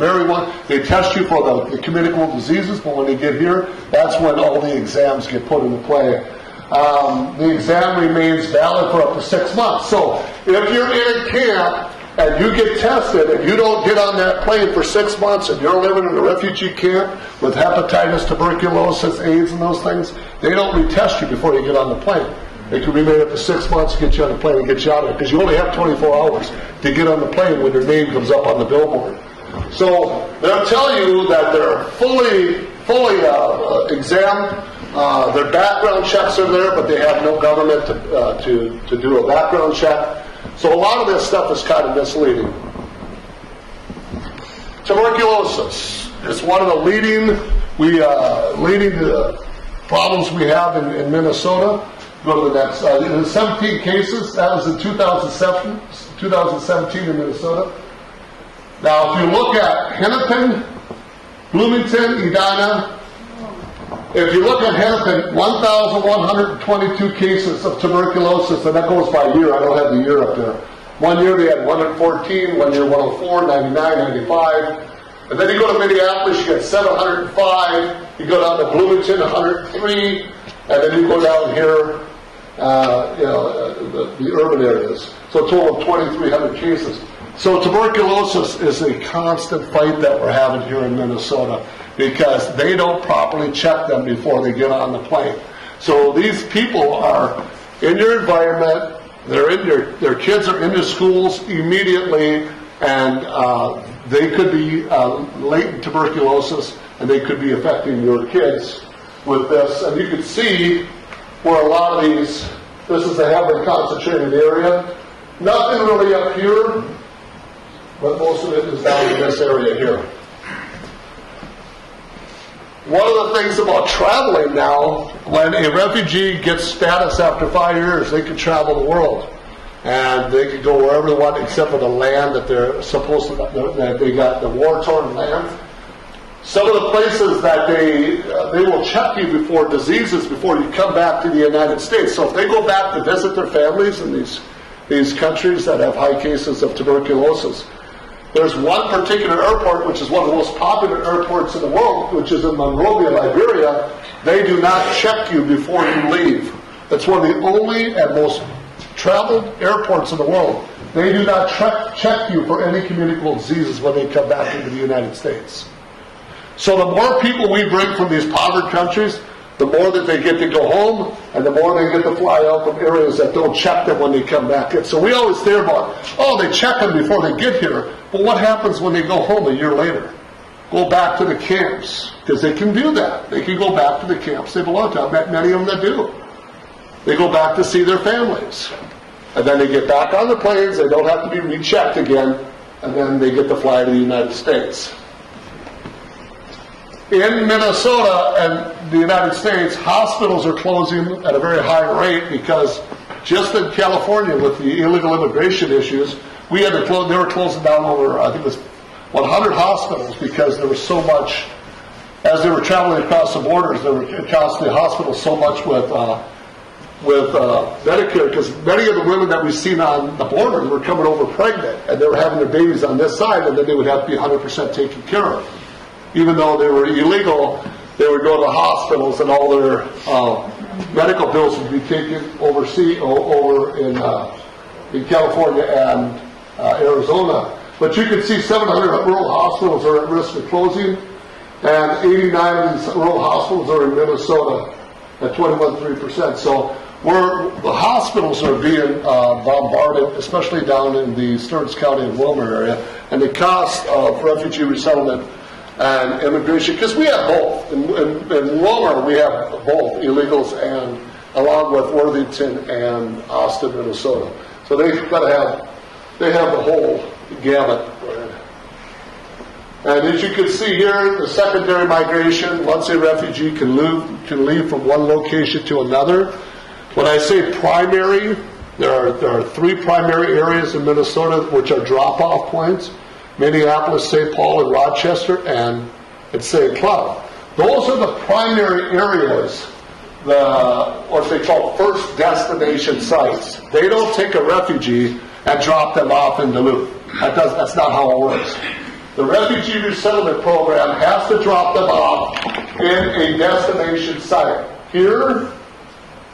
Speaker 1: they test you for the communicable diseases, but when they get here, that's when all the exams get put into play. The exam remains valid for up to 6 months. So if you're in a camp and you get tested and you don't get on that plane for 6 months and you're living in a refugee camp with hepatitis, tuberculosis, AIDS, and those things, they don't retest you before you get on the plane. It can remain up to 6 months to get you on the plane and get you out of it, because you only have 24 hours to get on the plane when your name comes up on the billboard. So they'll tell you that they're fully exempt. Their background checks are there, but they have no government to do a background check. So a lot of this stuff is kind of misleading. Tuberculosis is one of the leading problems we have in Minnesota. Go to the next slide. There's 17 cases. That was in 2017 in Minnesota. Now, if you look at Hennepin, Bloomington, Edina, if you look at Hennepin, 1,122 cases of tuberculosis, and that goes by year. I don't have the year up there. One year they had 114, one year 104, 99, 95. And then you go to Minneapolis, you get 705. You go down to Bloomington, 103. And then you go down here, the urban areas. So a total of 2,300 cases. So tuberculosis is a constant fight that we're having here in Minnesota because they don't properly check them before they get on the plane. So these people are in your environment, their kids are in the schools immediately, and they could be latent tuberculosis, and they could be affecting your kids with this. And you can see where a lot of these, this is a heavily concentrated area. Nothing really up here, but most of it is down in this area here. One of the things about traveling now, when a refugee gets status after 5 years, they can travel the world. And they can go wherever they want except for the land that they're supposed to, that they got the war-torn land. Some of the places that they will check you before diseases before you come back to the United States. So if they go back to visit their families in these countries that have high cases of tuberculosis, there's one particular airport, which is one of the most popular airports in the world, which is in Monrovia, Liberia. They do not check you before you leave. It's one of the only and most traveled airports in the world. They do not check you for any communicable diseases when they come back into the United States. So the more people we bring from these poverty countries, the more that they get to go home, and the more they get to fly out from areas that don't check them when they come back in. So we always hear about, oh, they check them before they get here. But what happens when they go home a year later? Go back to the camps, because they can do that. They can go back to the camps they belong to. I've met many of them that do. They go back to see their families. And then they get back on the planes, they don't have to be rechecked again, and then they get to fly to the United States. In Minnesota and the United States, hospitals are closing at a very high rate because just in California with the illegal immigration issues, we had to close, they were closing down over, I think it was 100 hospitals because there was so much, as they were traveling across the borders, they were costing the hospitals so much with Medicare, because many of the women that we've seen on the border were coming over pregnant, and they were having their babies on this side, and then they would have to be 100% taken care of. Even though they were illegal, they would go to the hospitals, and all their medical bills would be taken overseas, over in California and Arizona. But you can see 700 rural hospitals are at risk of closing, and 89 of these rural hospitals are in Minnesota at 21.3%. So the hospitals are being bombarded, especially down in the Stearns County and Wilmer area, and the cost of refugee resettlement and immigration, because we have both. In Wilmer, we have both illegals and along with Worthington and Austin, Minnesota. So they have the whole gamut. And as you can see here, the secondary migration, once a refugee can leave from one location to another. When I say primary, there are three primary areas in Minnesota which are drop-off points: Minneapolis, St. Paul, and Rochester, and St. Cloud. Those are the primary areas, what they call first destination sites. They don't take a refugee and drop them off in Duluth. That's not how it works. The refugee resettlement program has to drop them off in a destination site. Here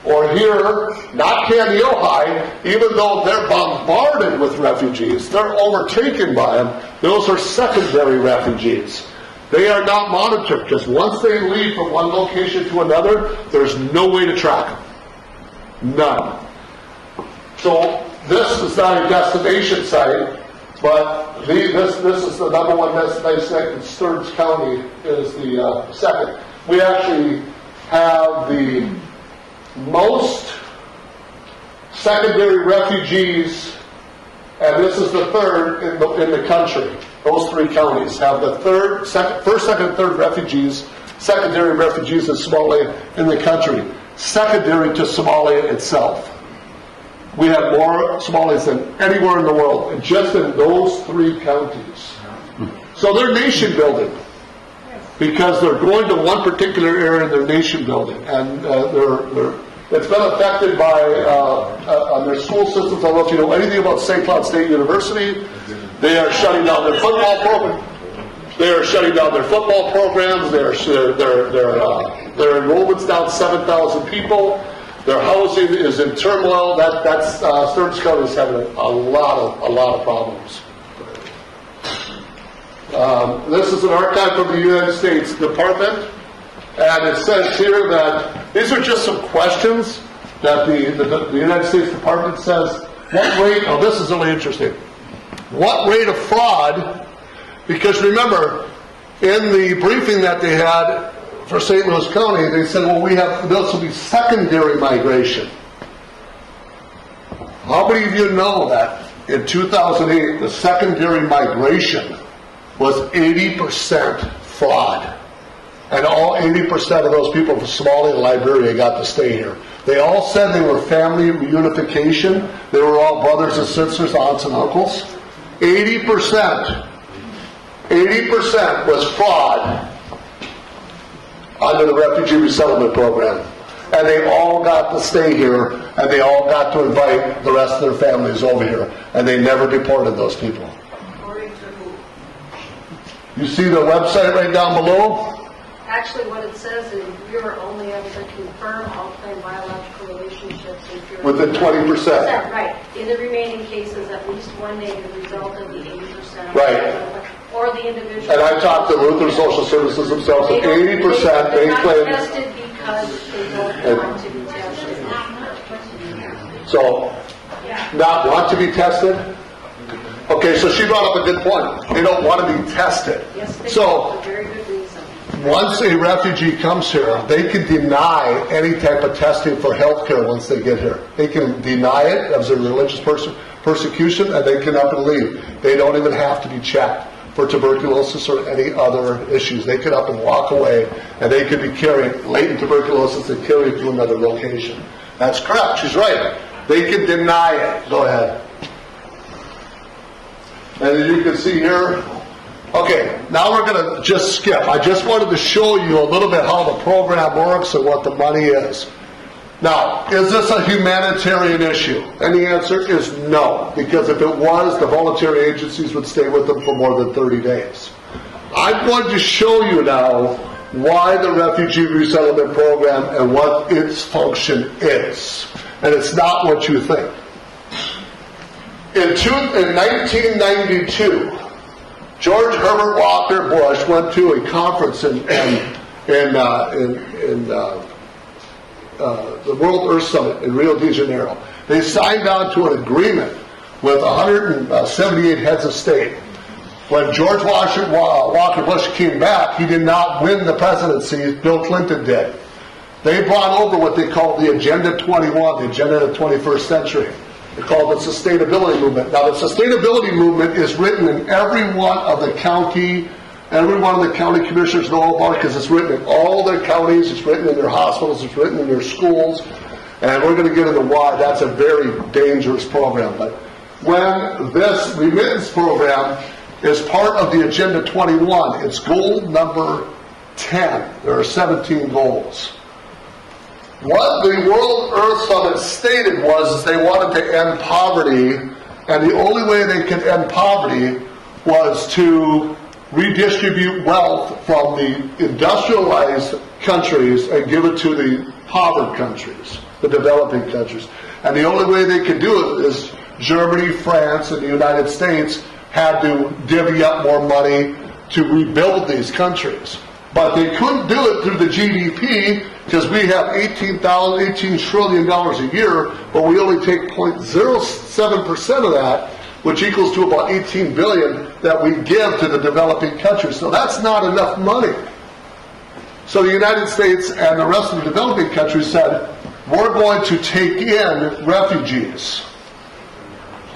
Speaker 1: or here, not Candy, Ojai, even though they're bombarded with refugees, they're overtaken by them, those are secondary refugees. They are not monitored, because once they leave from one location to another, there's no way to track them. None. So this is not a destination site, but this is the number one destination site in Stearns County is the second. We actually have the most secondary refugees, and this is the third in the country. Those three counties have the first, second, and third refugees, secondary refugees in Somalia in the country, secondary to Somalia itself. We have more Somalis than anywhere in the world, and just in those three counties. So they're nation building, because they're going to one particular area in their nation building, and it's been affected by on their school systems. I don't know if you know anything about St. Cloud State University. They are shutting down their football program. They are shutting down their football programs. Their enrollment's down 7,000 people. Their housing is in turmoil. That's Stearns County is having a lot of problems. This is an archive from the United States Department, and it says here that these are just some questions that the United States Department says. What rate? Oh, this is really interesting. What rate of fraud? Because remember, in the briefing that they had for St. Louis County, they said, well, this will be secondary migration. How many of you know that in 2008, the secondary migration was 80% fraud? And all 80% of those people from Somalia and Liberia got to stay here. They all said they were family reunification. They were all brothers and sisters, aunts and uncles. 80% was fraud under the Refugee Resettlement Program. And they all got to stay here, and they all got to invite the rest of their families over here. And they never deported those people. You see the website right down below?
Speaker 3: Actually, what it says is you're only able to confirm all planned biological relationships if you're
Speaker 1: Within 20%.
Speaker 3: Right. In the remaining cases, at least one negative result of the 80%.
Speaker 1: Right.
Speaker 3: Or the individual.
Speaker 1: And I talked to Lutheran Social Services themselves, and 80%
Speaker 3: they're
Speaker 1: they
Speaker 3: not
Speaker 1: claim.
Speaker 3: tested because they don't want to be tested.
Speaker 1: So, not want to be tested? Okay, so she brought up a good point. They don't want to be tested.
Speaker 3: Yes, they do,
Speaker 1: So,
Speaker 3: for very good reason.
Speaker 1: once a refugee comes here, they can deny any type of testing for health care once they get here. They can deny it as a religious persecution, and they can up and leave. They don't even have to be checked for tuberculosis or any other issues. They could up and walk away, and they could be carrying latent tuberculosis and carry it to another location. That's correct. She's right. They can deny it. Go ahead. And as you can see here, okay, now we're going to just skip. I just wanted to show you a little bit how the program works and what the money is. Now, is this a humanitarian issue? And the answer is no, because if it was, the voluntary agencies would stay with them for more than 30 days. I'm going to show you now why the Refugee Resettlement Program and what its function is. And it's not what you think. In 1992, George Herbert Walker Bush went to a conference in the World Earth Summit in Rio de Janeiro. They signed on to an agreement with 178 heads of state. When George Walker Bush came back, he did not win the presidency. Bill Clinton did. They brought over what they called the Agenda 21, the Agenda of the 21st Century. They called it Sustainability Movement. Now, the Sustainability Movement is written in every one of the county commissioners know about it because it's written in all their counties, it's written in their hospitals, it's written in their schools, and we're going to get into why that's a very dangerous program. But when this remittance program is part of the Agenda 21, it's goal number 10. There are 17 goals. What the World Earth Summit stated was they wanted to end poverty, and the only way they could end poverty was to redistribute wealth from the industrialized countries and give it to the impoverished countries, the developing countries. And the only way they could do it is Germany, France, and the United States had to divvy up more money to rebuild these countries. But they couldn't do it through the GDP because we have $18 trillion a year, but we only take 0.07% of that, which equals to about 18 billion that we give to the developing countries. So that's not enough money. So the United States and the rest of the developing countries said, we're going to take in refugees.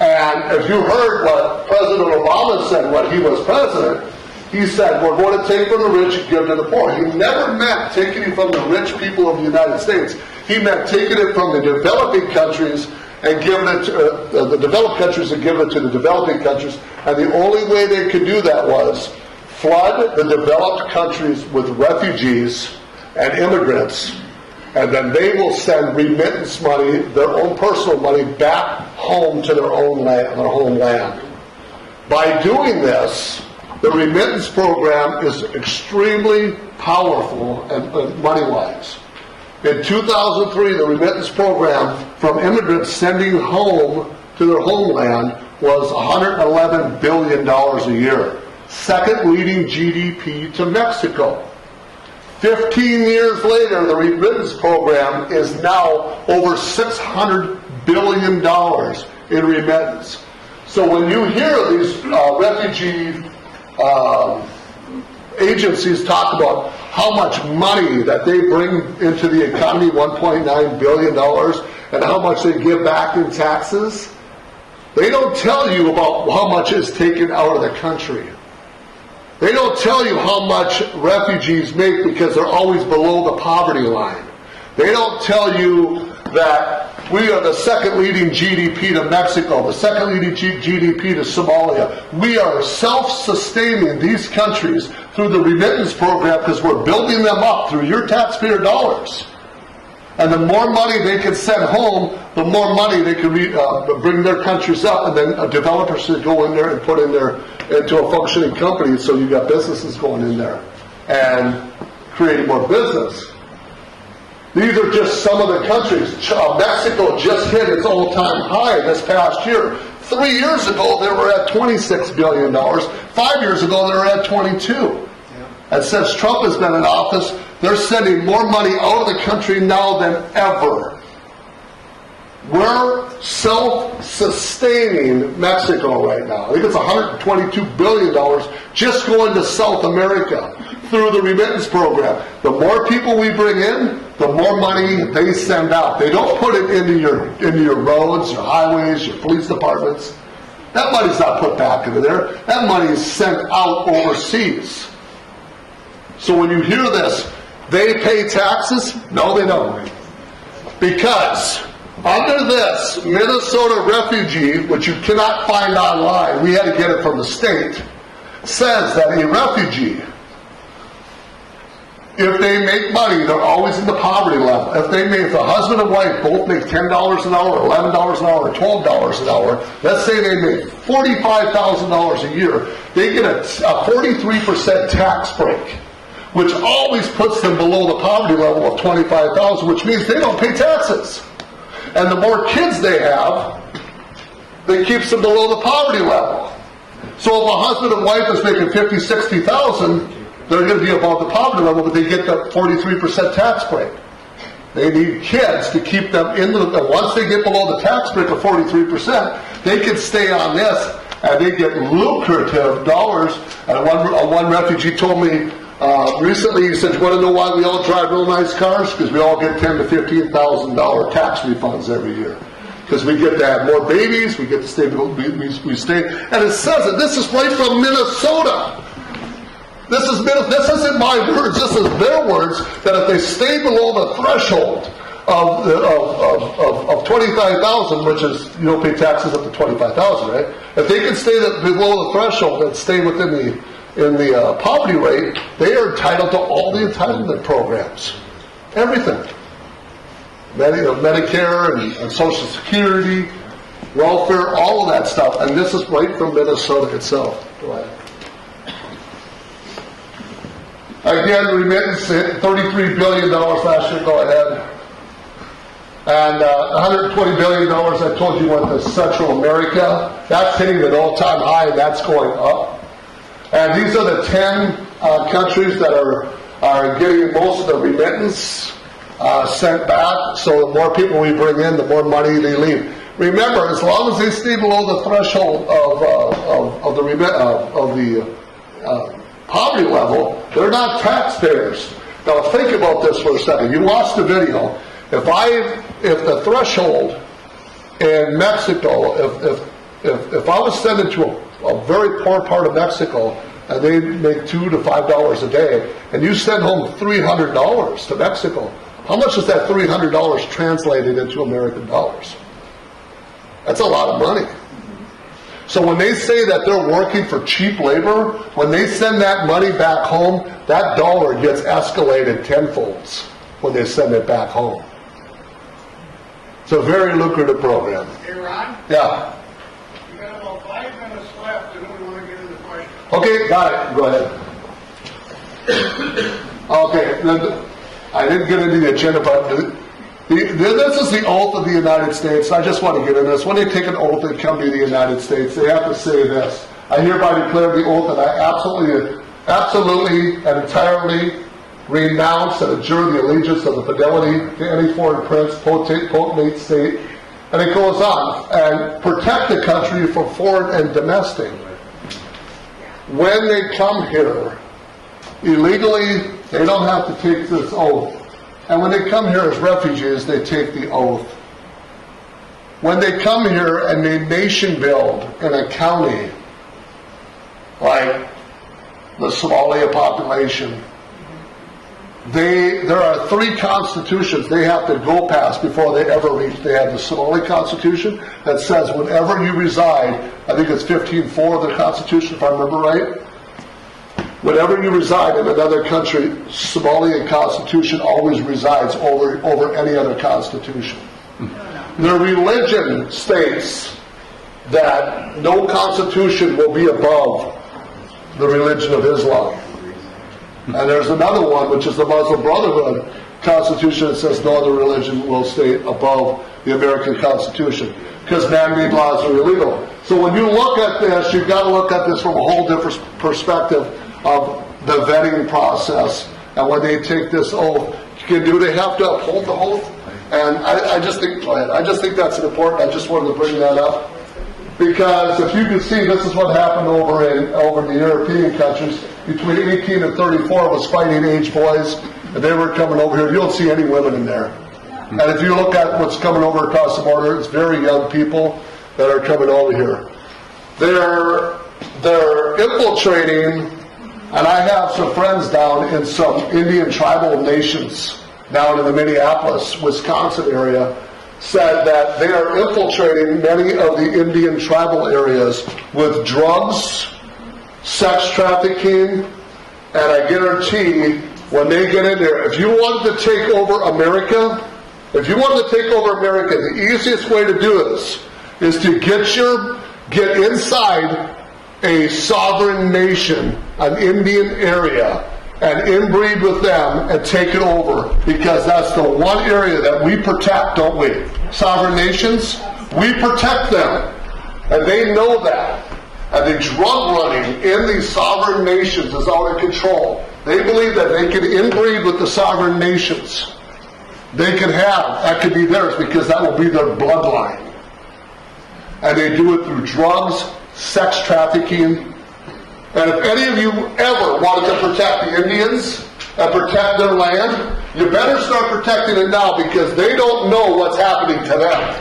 Speaker 1: And if you heard what President Obama said when he was president, he said, we're going to take from the rich and give to the poor. He never meant taking it from the rich people of the United States. He meant taking it from the developing countries and giving it to the developed countries and giving it to the developing countries. And the only way they could do that was flood the developed countries with refugees and immigrants, and then they will send remittance money, their own personal money, back home to their own land, their homeland. By doing this, the remittance program is extremely powerful and money-wise. In 2003, the remittance program from immigrants sending home to their homeland was $111 billion a year. Second leading GDP to Mexico. 15 years later, the remittance program is now over $600 billion in remittance. So when you hear these refugee agencies talk about how much money that they bring into the economy, $1.9 billion, and how much they give back in taxes, they don't tell you about how much is taken out of the country. They don't tell you how much refugees make because they're always below the poverty line. They don't tell you that we are the second leading GDP to Mexico, the second leading GDP to Somalia. We are self-sustaining these countries through the remittance program because we're building them up through your taxpayer dollars. And the more money they can send home, the more money they can bring their countries up, and then developers should go in there and put in there into a functioning company, so you've got businesses going in there and creating more business. These are just some of the countries. Mexico just hit its all-time high this past year. 3 years ago, they were at $26 billion. 5 years ago, they were at 22. And since Trump has been in office, they're sending more money out of the country now than ever. We're self-sustaining Mexico right now. I think it's $122 billion just going to South America through the remittance program. The more people we bring in, the more money they send out. They don't put it into your roads, your highways, your police departments. That money's not put back into there. That money is sent out overseas. So when you hear this, they pay taxes? No, they don't. Because under this Minnesota refugee, which you cannot find online, we had to get it from the state, says that a refugee, if they make money, they're always in the poverty level. If the husband and wife both make $10 an hour, or $11 an hour, or $12 an hour, let's say they make $45,000 a year, they get a 43% tax break, which always puts them below the poverty level of $25,000, which means they don't pay taxes. And the more kids they have, that keeps them below the poverty level. So if a husband and wife is making $50,000, $60,000, they're going to be above the poverty level, but they get the 43% tax break. They need kids to keep them in the, once they get below the tax break of 43%, they can stay on this, and they get lucrative dollars. And one refugee told me recently, he said, "You want to know why we all drive real nice cars? Because we all get $10,000 to $15,000 tax refunds every year. Because we get to have more babies, we get to stay, we stay." And it says it. This is right from Minnesota. This isn't my words. This is their words. That if they stay below the threshold of 25,000, which is, you don't pay taxes up to 25,000, right? If they can stay below the threshold and stay within the poverty rate, they are entitled to all the entitlement programs, everything, Medicare and Social Security, welfare, all of that stuff. And this is right from Minnesota itself. Go ahead. Again, remittance hit $33 billion last year. Go ahead. And $120 billion, I told you, went to Central America. That's hitting an all-time high, and that's going up. And these are the 10 countries that are getting most of the remittance sent back. So the more people we bring in, the more money they leave. Remember, as long as they stay below the threshold of the poverty level, they're not taxpayers. Now think about this for a second. You watched the video. If the threshold in Mexico, if I was sent into a very poor part of Mexico, and they make $2 to $5 a day, and you send home $300 to Mexico, how much is that $300 translated into American dollars? That's a lot of money. So when they say that they're working for cheap labor, when they send that money back home, that dollar gets escalated tenfolds when they send it back home. It's a very lucrative program.
Speaker 5: Hey, Ron,
Speaker 1: Yeah.
Speaker 5: you got about 5 minutes left, and we want to get into questions.
Speaker 1: Okay, got it. Go ahead. Okay, I didn't get into the agenda, but this is the oath of the United States. I just want to get into this. When they take an oath and come to the United States, they have to say this: I hereby declare the oath that I absolutely and entirely renounce and adjure the allegiance of the fidelity to any foreign prince, potentate, state, and it goes on, and protect the country from foreign and domestic. When they come here illegally, they don't have to take this oath. And when they come here as refugees, they take the oath. When they come here and they nation build in a county like the Somalia population, there are 3 constitutions they have to go past before they ever reach. They have the Somali Constitution that says whenever you reside, I think it's 15.4 of the Constitution if I remember right, whenever you reside in another country, Somalian Constitution always resides over any other constitution. Their religion states that no constitution will be above the religion of Islam. And there's another one, which is the Muslim Brotherhood Constitution, that says no other religion will stay above the American Constitution, because man-made laws are illegal. So when you look at this, you've got to look at this from a whole different perspective of the vetting process. And when they take this oath, do they have to uphold the oath? And I just think that's important. I just wanted to bring that up, because if you can see, this is what happened over in the European countries. Between 18 and 34 was fighting age boys, and they were coming over here. You don't see any women in there. And if you look at what's coming over across the border, it's very young people that are coming over here. They're infiltrating, and I have some friends down in some Indian tribal nations down in the Minneapolis, Wisconsin area, said that they are infiltrating many of the Indian tribal areas with drugs, sex trafficking, and I guarantee when they get in there, if you wanted to take over America, the easiest way to do this is to get inside a sovereign nation, an Indian area, and inbreed with them and take it over, because that's the one area that we protect, don't we? Sovereign nations, we protect them, and they know that. And the drug running in these sovereign nations is out of control. They believe that they can inbreed with the sovereign nations. That could be theirs, because that will be their bloodline. And they do it through drugs, sex trafficking. And if any of you ever wanted to protect the Indians and protect their land, you better start protecting it now, because they don't know what's happening to them.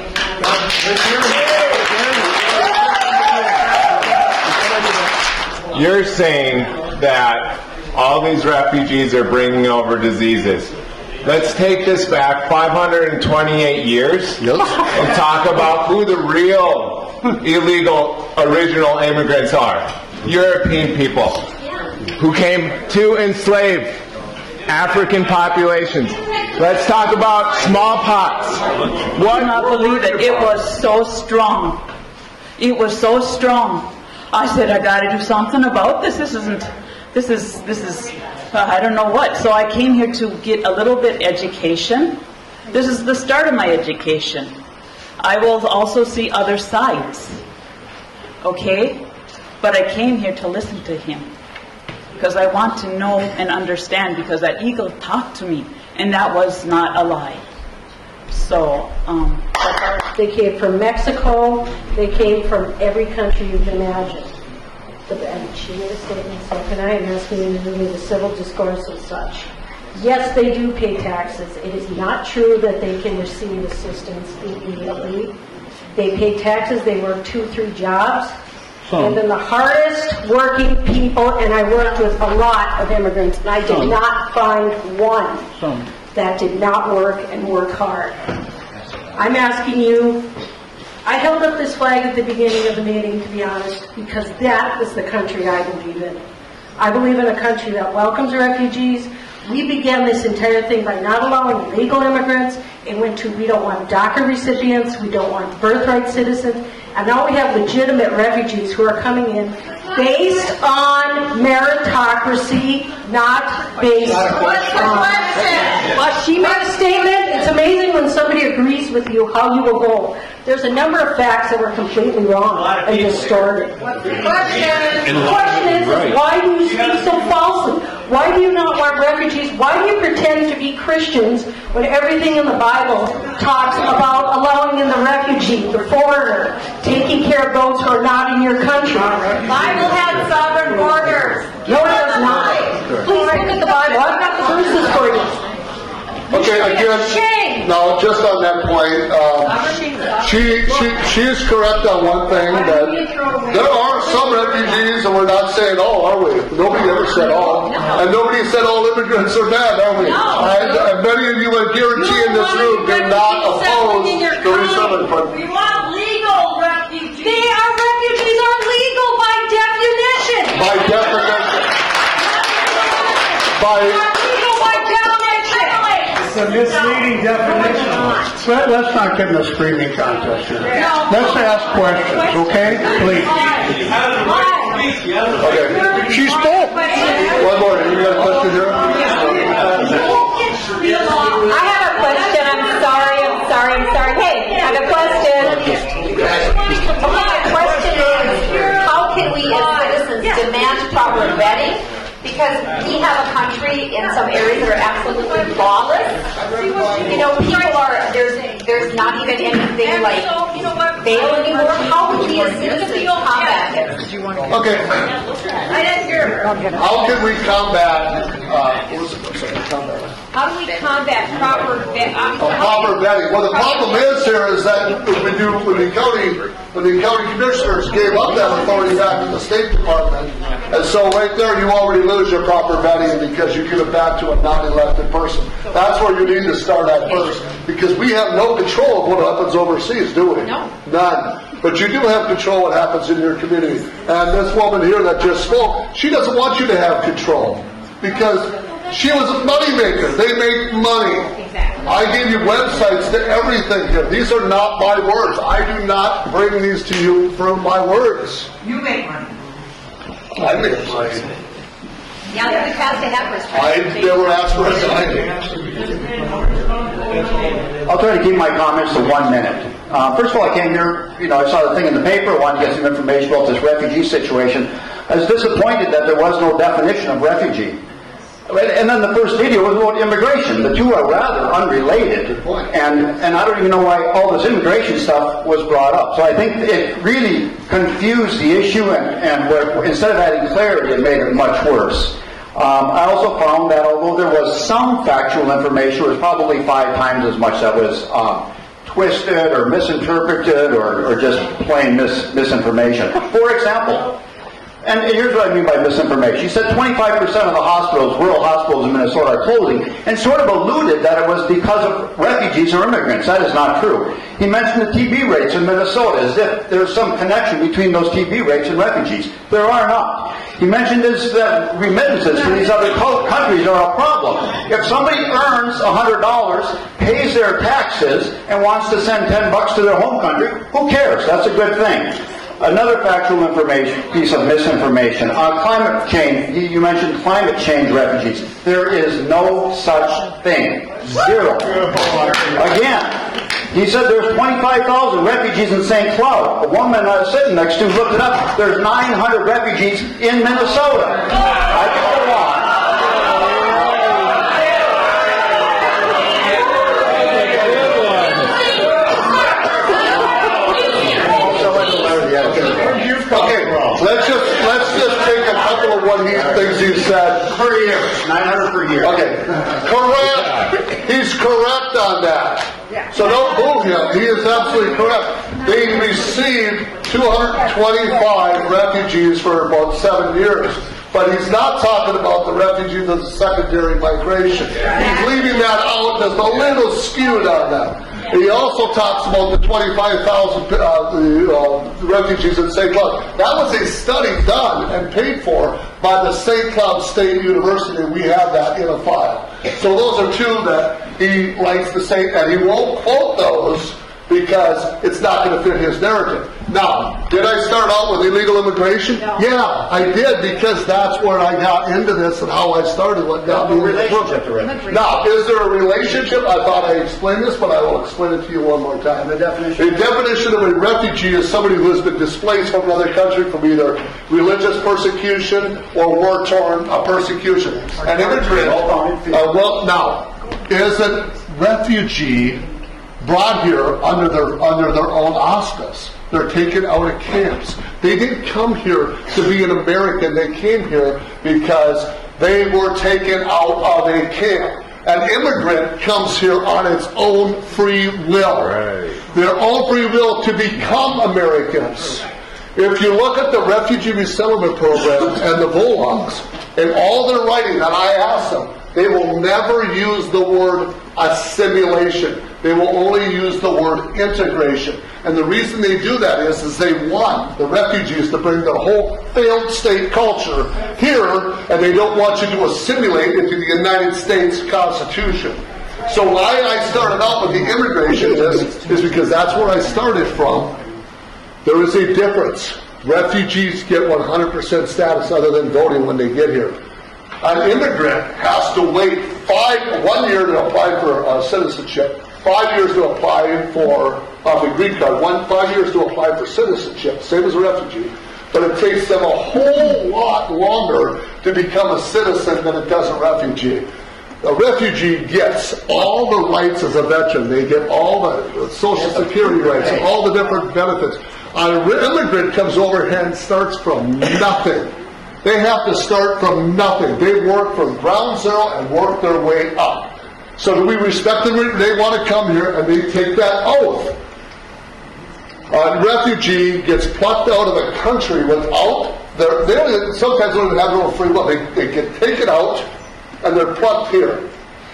Speaker 6: You're saying that all these refugees are bringing over diseases. Let's take this back 528 years and talk about who the real illegal original immigrants are. European people who came to enslave African populations. Let's talk about smallpox.
Speaker 7: I cannot believe it. It was so strong. It was so strong. I said, I got to do something about this. This is, I don't know what. So I came here to get a little bit education. This is the start of my education. I will also see other sides. Okay? But I came here to listen to him, because I want to know and understand, because that eagle talked to me, and that was not a lie. So,
Speaker 3: They came from Mexico. They came from every country you can imagine. And she made a statement, so can I ask you to do the civil discourse and such? Yes, they do pay taxes. It is not true that they can receive assistance immediately. They pay taxes. They work 2-3 jobs. And then the hardest working people, and I worked with a lot of immigrants, and I did not find one that did not work and work hard. I'm asking you, I held up this flag at the beginning of the meeting, to be honest, because that is the country I believe in. I believe in a country that welcomes refugees. We began this entire thing by not allowing illegal immigrants. It went to, we don't want DACA recipients, we don't want birthright citizens, and now we have legitimate refugees who are coming in based on meritocracy, not based on... Well, she made a statement. It's amazing when somebody agrees with you how you will go. There's a number of facts that were completely wrong and distorted. The question is, why do you speak so falsely? Why do you not want refugees? Why do you pretend to be Christians when everything in the Bible talks about allowing in the refugee, the foreigner, taking care of those who are not in your country?
Speaker 8: The Bible has sovereign borders.
Speaker 3: No, it does not. Please look at the Bible. I've got the verses for you.
Speaker 1: Okay, again, no, just on that point, she is correct on one thing, that there are some refugees, and we're not saying all, are we? Nobody ever said all. And nobody said all immigrants are bad, are we? And many of you, I guarantee in this room, do not oppose the resettlement program.
Speaker 8: We want legal refugees.
Speaker 3: Refugees are legal by definition.
Speaker 1: By definition.
Speaker 5: It's a misleading definition. Let's not get in a screaming contest here. Let's ask questions, okay? Please.
Speaker 1: Okay.
Speaker 5: She spoke.
Speaker 1: One more, you got a question here?
Speaker 8: I have a question. I'm sorry. Hey, I have a question. My question is, how can we as citizens demand proper vetting? Because we have a country in some areas that are absolutely lawless. You know, people are, there's not even anything like bail anymore. How can we as citizens combat this?
Speaker 1: Okay.
Speaker 8: I didn't hear.
Speaker 1: How can we combat, what was it? I'm sorry, combat.
Speaker 8: How do we combat proper
Speaker 1: Proper vetting. Well, the problem is here is that when the county commissioners gave up that authority back to the State Department, and so right there you already lose your proper vetting because you give it back to a non-elected person. That's where you need to start at first, because we have no control of what happens overseas, do we?
Speaker 8: No.
Speaker 1: None. But you do have control what happens in your community. And this woman here that just spoke, she doesn't want you to have control, because she was a moneymaker. They make money.
Speaker 8: Exactly.
Speaker 1: I gave you websites to everything here. These are not my words. I do not bring these to you from my words.
Speaker 8: You make money.
Speaker 1: I make money.
Speaker 8: Yeah, we passed a head
Speaker 1: I never asked for a dime.
Speaker 2: I'll try to keep my comments to 1 minute. First of all, I came here, I saw the thing in the paper, wanted to get some information about this refugee situation. I was disappointed that there was no definition of refugee. And then the first video was about immigration. The two are rather unrelated. And I don't even know why all this immigration stuff was brought up. So I think it really confused the issue, and instead of adding clarity, it made it much worse. I also found that although there was some factual information, it was probably 5 times as much that was twisted or misinterpreted or just plain misinformation. For example, and here's what I mean by misinformation. He said 25% of the hospitals, rural hospitals in Minnesota, are closing, and sort of alluded that it was because of refugees or immigrants. That is not true. He mentioned the TB rates in Minnesota as if there's some connection between those TB rates and refugees. There are not. He mentioned that remittances to these other countries are a problem. If somebody earns $100, pays their taxes, and wants to send $10 to their home country, who cares? That's a good thing. Another factual piece of misinformation. On climate change, you mentioned climate change refugees. There is no such thing. Zero. Again, he said there's 25,000 refugees in St. Cloud. A woman I was sitting next to looked it up. There's 900 refugees in Minnesota. I can go on.
Speaker 1: Okay, let's just take a couple of things he said.
Speaker 2: Per year. 900 per year.
Speaker 1: Okay, correct. He's correct on that. So don't boo him. He is absolutely correct. They received 225 refugees for about 7 years. But he's not talking about the refugees of secondary migration. He's leaving that out. There's a little skewed on that. He also talks about the 25,000 refugees in St. Cloud. That was a study done and paid for by the St. Cloud State University. We have that in a file. So those are two that he likes to say, and he won't quote those because it's not going to fit his narrative. Now, did I start out with illegal immigration?
Speaker 3: No.
Speaker 1: Yeah, I did, because that's where I got into this and how I started what got me into the book. Now, is there a relationship? I thought I explained this, but I will explain it to you one more time. The definition of a refugee is somebody who has been displaced from another country from either religious persecution or war-torn persecution. An immigrant, well, now, is a refugee brought here under their own auspice. They're taken out of camps. They didn't come here to be an American. They came here because they were taken out of a camp. An immigrant comes here on its own free will. Right. Their own free will to become Americans. If you look at the Refugee Resettlement Program and the Volunteers, in all their writing, and I asked them, they will never use the word assimilation. They will only use the word integration. And the reason they do that is they want the refugees to bring their whole failed state culture here, and they don't want you to assimilate into the United States Constitution. So why I started out with the immigration is because that's where I started from. There is a difference. Refugees get 100% status other than voting when they get here. An immigrant has to wait 1 year to apply for citizenship, 5 years to apply for a green card, 5 years to apply for citizenship, same as a refugee. But it takes them a whole lot longer to become a citizen than it does a refugee. A refugee gets all the rights as a veteran. They get all the Social Security rights, all the different benefits. An immigrant comes over here and starts from nothing. They have to start from nothing. They work from ground zero and work their way up. So do we respect them? They want to come here and they take that oath. A refugee gets plucked out of the country without sometimes they don't even have their own free will. They get taken out and they're plucked here.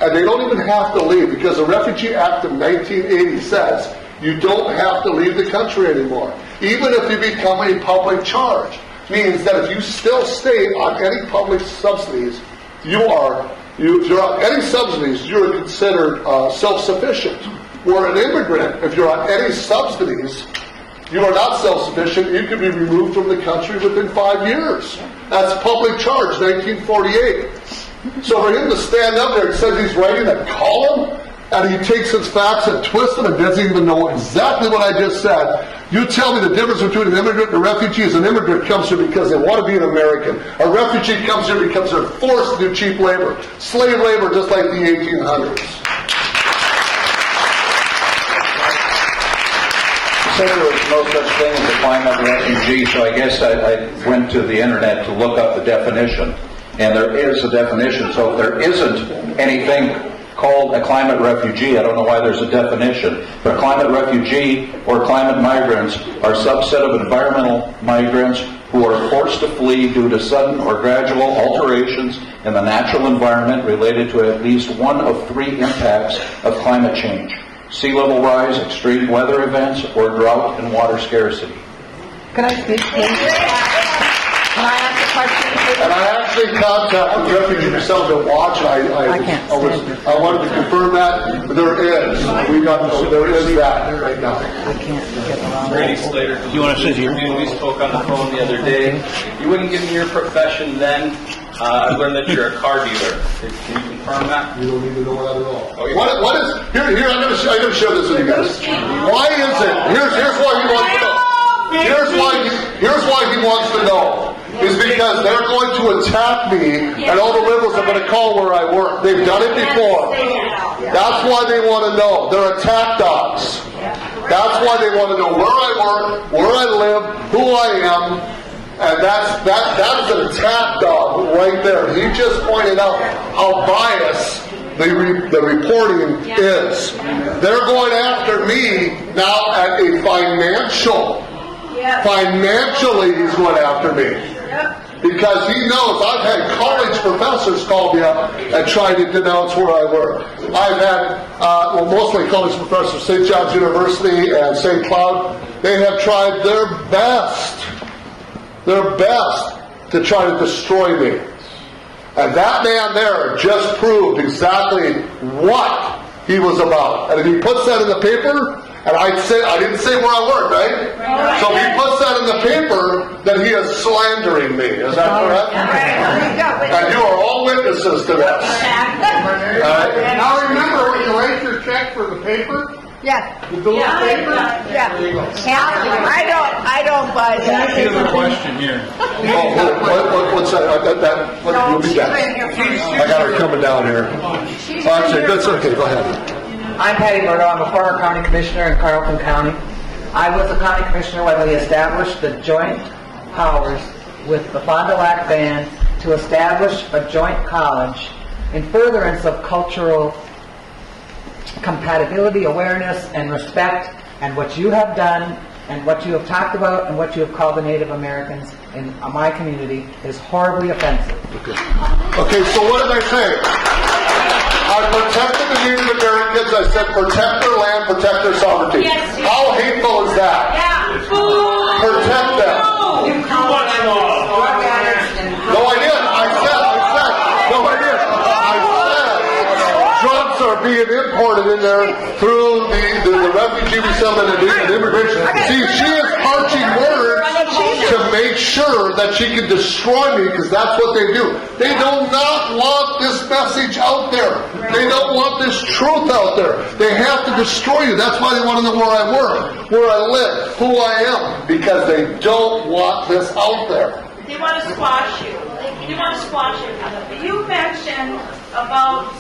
Speaker 1: And they don't even have to leave, because the Refugee Act of 1980 says you don't have to leave the country anymore. Even if you become a public charge. Means that if you still stay on any public subsidies, if you're on any subsidies, you're considered self-sufficient. Or an immigrant, if you're on any subsidies, you are not self-sufficient. You can be removed from the country within 5 years. That's public charge, 1948. So for him to stand up there and says he's writing a column, and he takes his facts and twists them and doesn't even know exactly what I just said. You tell me the difference between an immigrant and a refugee is an immigrant comes here because they want to be an American. A refugee comes here because they're forced to do cheap labor. Slave labor, just like the 1800s.
Speaker 2: Said there was no such thing as a climate refugee, so I guess I went to the internet to look up the definition. And there is a definition, so there isn't anything called a climate refugee. I don't know why there's a definition. But climate refugee or climate migrants are a subset of environmental migrants who are forced to flee due to sudden or gradual alterations in the natural environment related to at least one of 3 impacts of climate change: sea level rise, extreme weather events, or drought and water scarcity.
Speaker 9: Can I speak, please? Can I ask a question?
Speaker 1: And I actually contacted Refugee Resettlement Watch, and I wanted to confirm that. There is. There is that right now.
Speaker 9: I can't get around.
Speaker 10: Brady Slater. You want to sit here? We spoke on the phone the other day. You wouldn't give me your profession then. I learned that you're a car dealer. Can you confirm that?
Speaker 1: You don't need to know that at all.
Speaker 10: Oh, yeah.
Speaker 1: What is here? I'm going to share this with you guys. Why is it? Here's why he wants to know. Here's why he wants to know. Is because they're going to attack me, and all the liberals are going to call where I work. They've done it before. That's why they want to know. They're attack dogs. That's why they want to know where I work, where I live, who I am, and that is an attack dog right there. He just pointed out how biased the reporting is. They're going after me now at a financially, he's going after me. Because he knows I've had college professors call me up and try to denounce where I work. I've had, mostly college professors, St. John's University and St. Cloud. They have tried their best to try to destroy me. And that man there just proved exactly what he was about. And if he puts that in the paper, and I didn't say where I work, right? So if he puts that in the paper, then he is slandering me. Is that correct? And you are all witnesses to this.
Speaker 5: Now remember, when you write your check for the paper,
Speaker 9: Yeah.
Speaker 5: the little paper,
Speaker 9: Yeah. I don't buy that.
Speaker 4: Here's a question here.
Speaker 1: What's that? You'll be back. I got her coming down here. Actually, that's okay. Go ahead.
Speaker 11: I'm Patty Murdo. I'm a former county commissioner in Carleton County. I was a county commissioner when we established the joint powers with the Fond du Lac Band to establish a joint college in furtherance of cultural compatibility, awareness, and respect. And what you have done and what you have talked about and what you have called the Native Americans in my community is horribly offensive.
Speaker 1: Okay, so what did I say? I protected the Native Americans. I said protect their land, protect their sovereignty.
Speaker 8: Yes.
Speaker 1: How hateful is that?
Speaker 8: Yeah.
Speaker 1: Protect them. No, I didn't. I said. No, I didn't. I said drugs are being imported in there through the refugee resettlement and immigration. See, she is parching words to make sure that she can destroy me, because that's what they do. They do not want this message out there. They don't want this truth out there. They have to destroy you. That's why they want to know where I work, where I live, who I am, because they don't want this out there.
Speaker 12: They want to squash you. They want to squash you. You mentioned about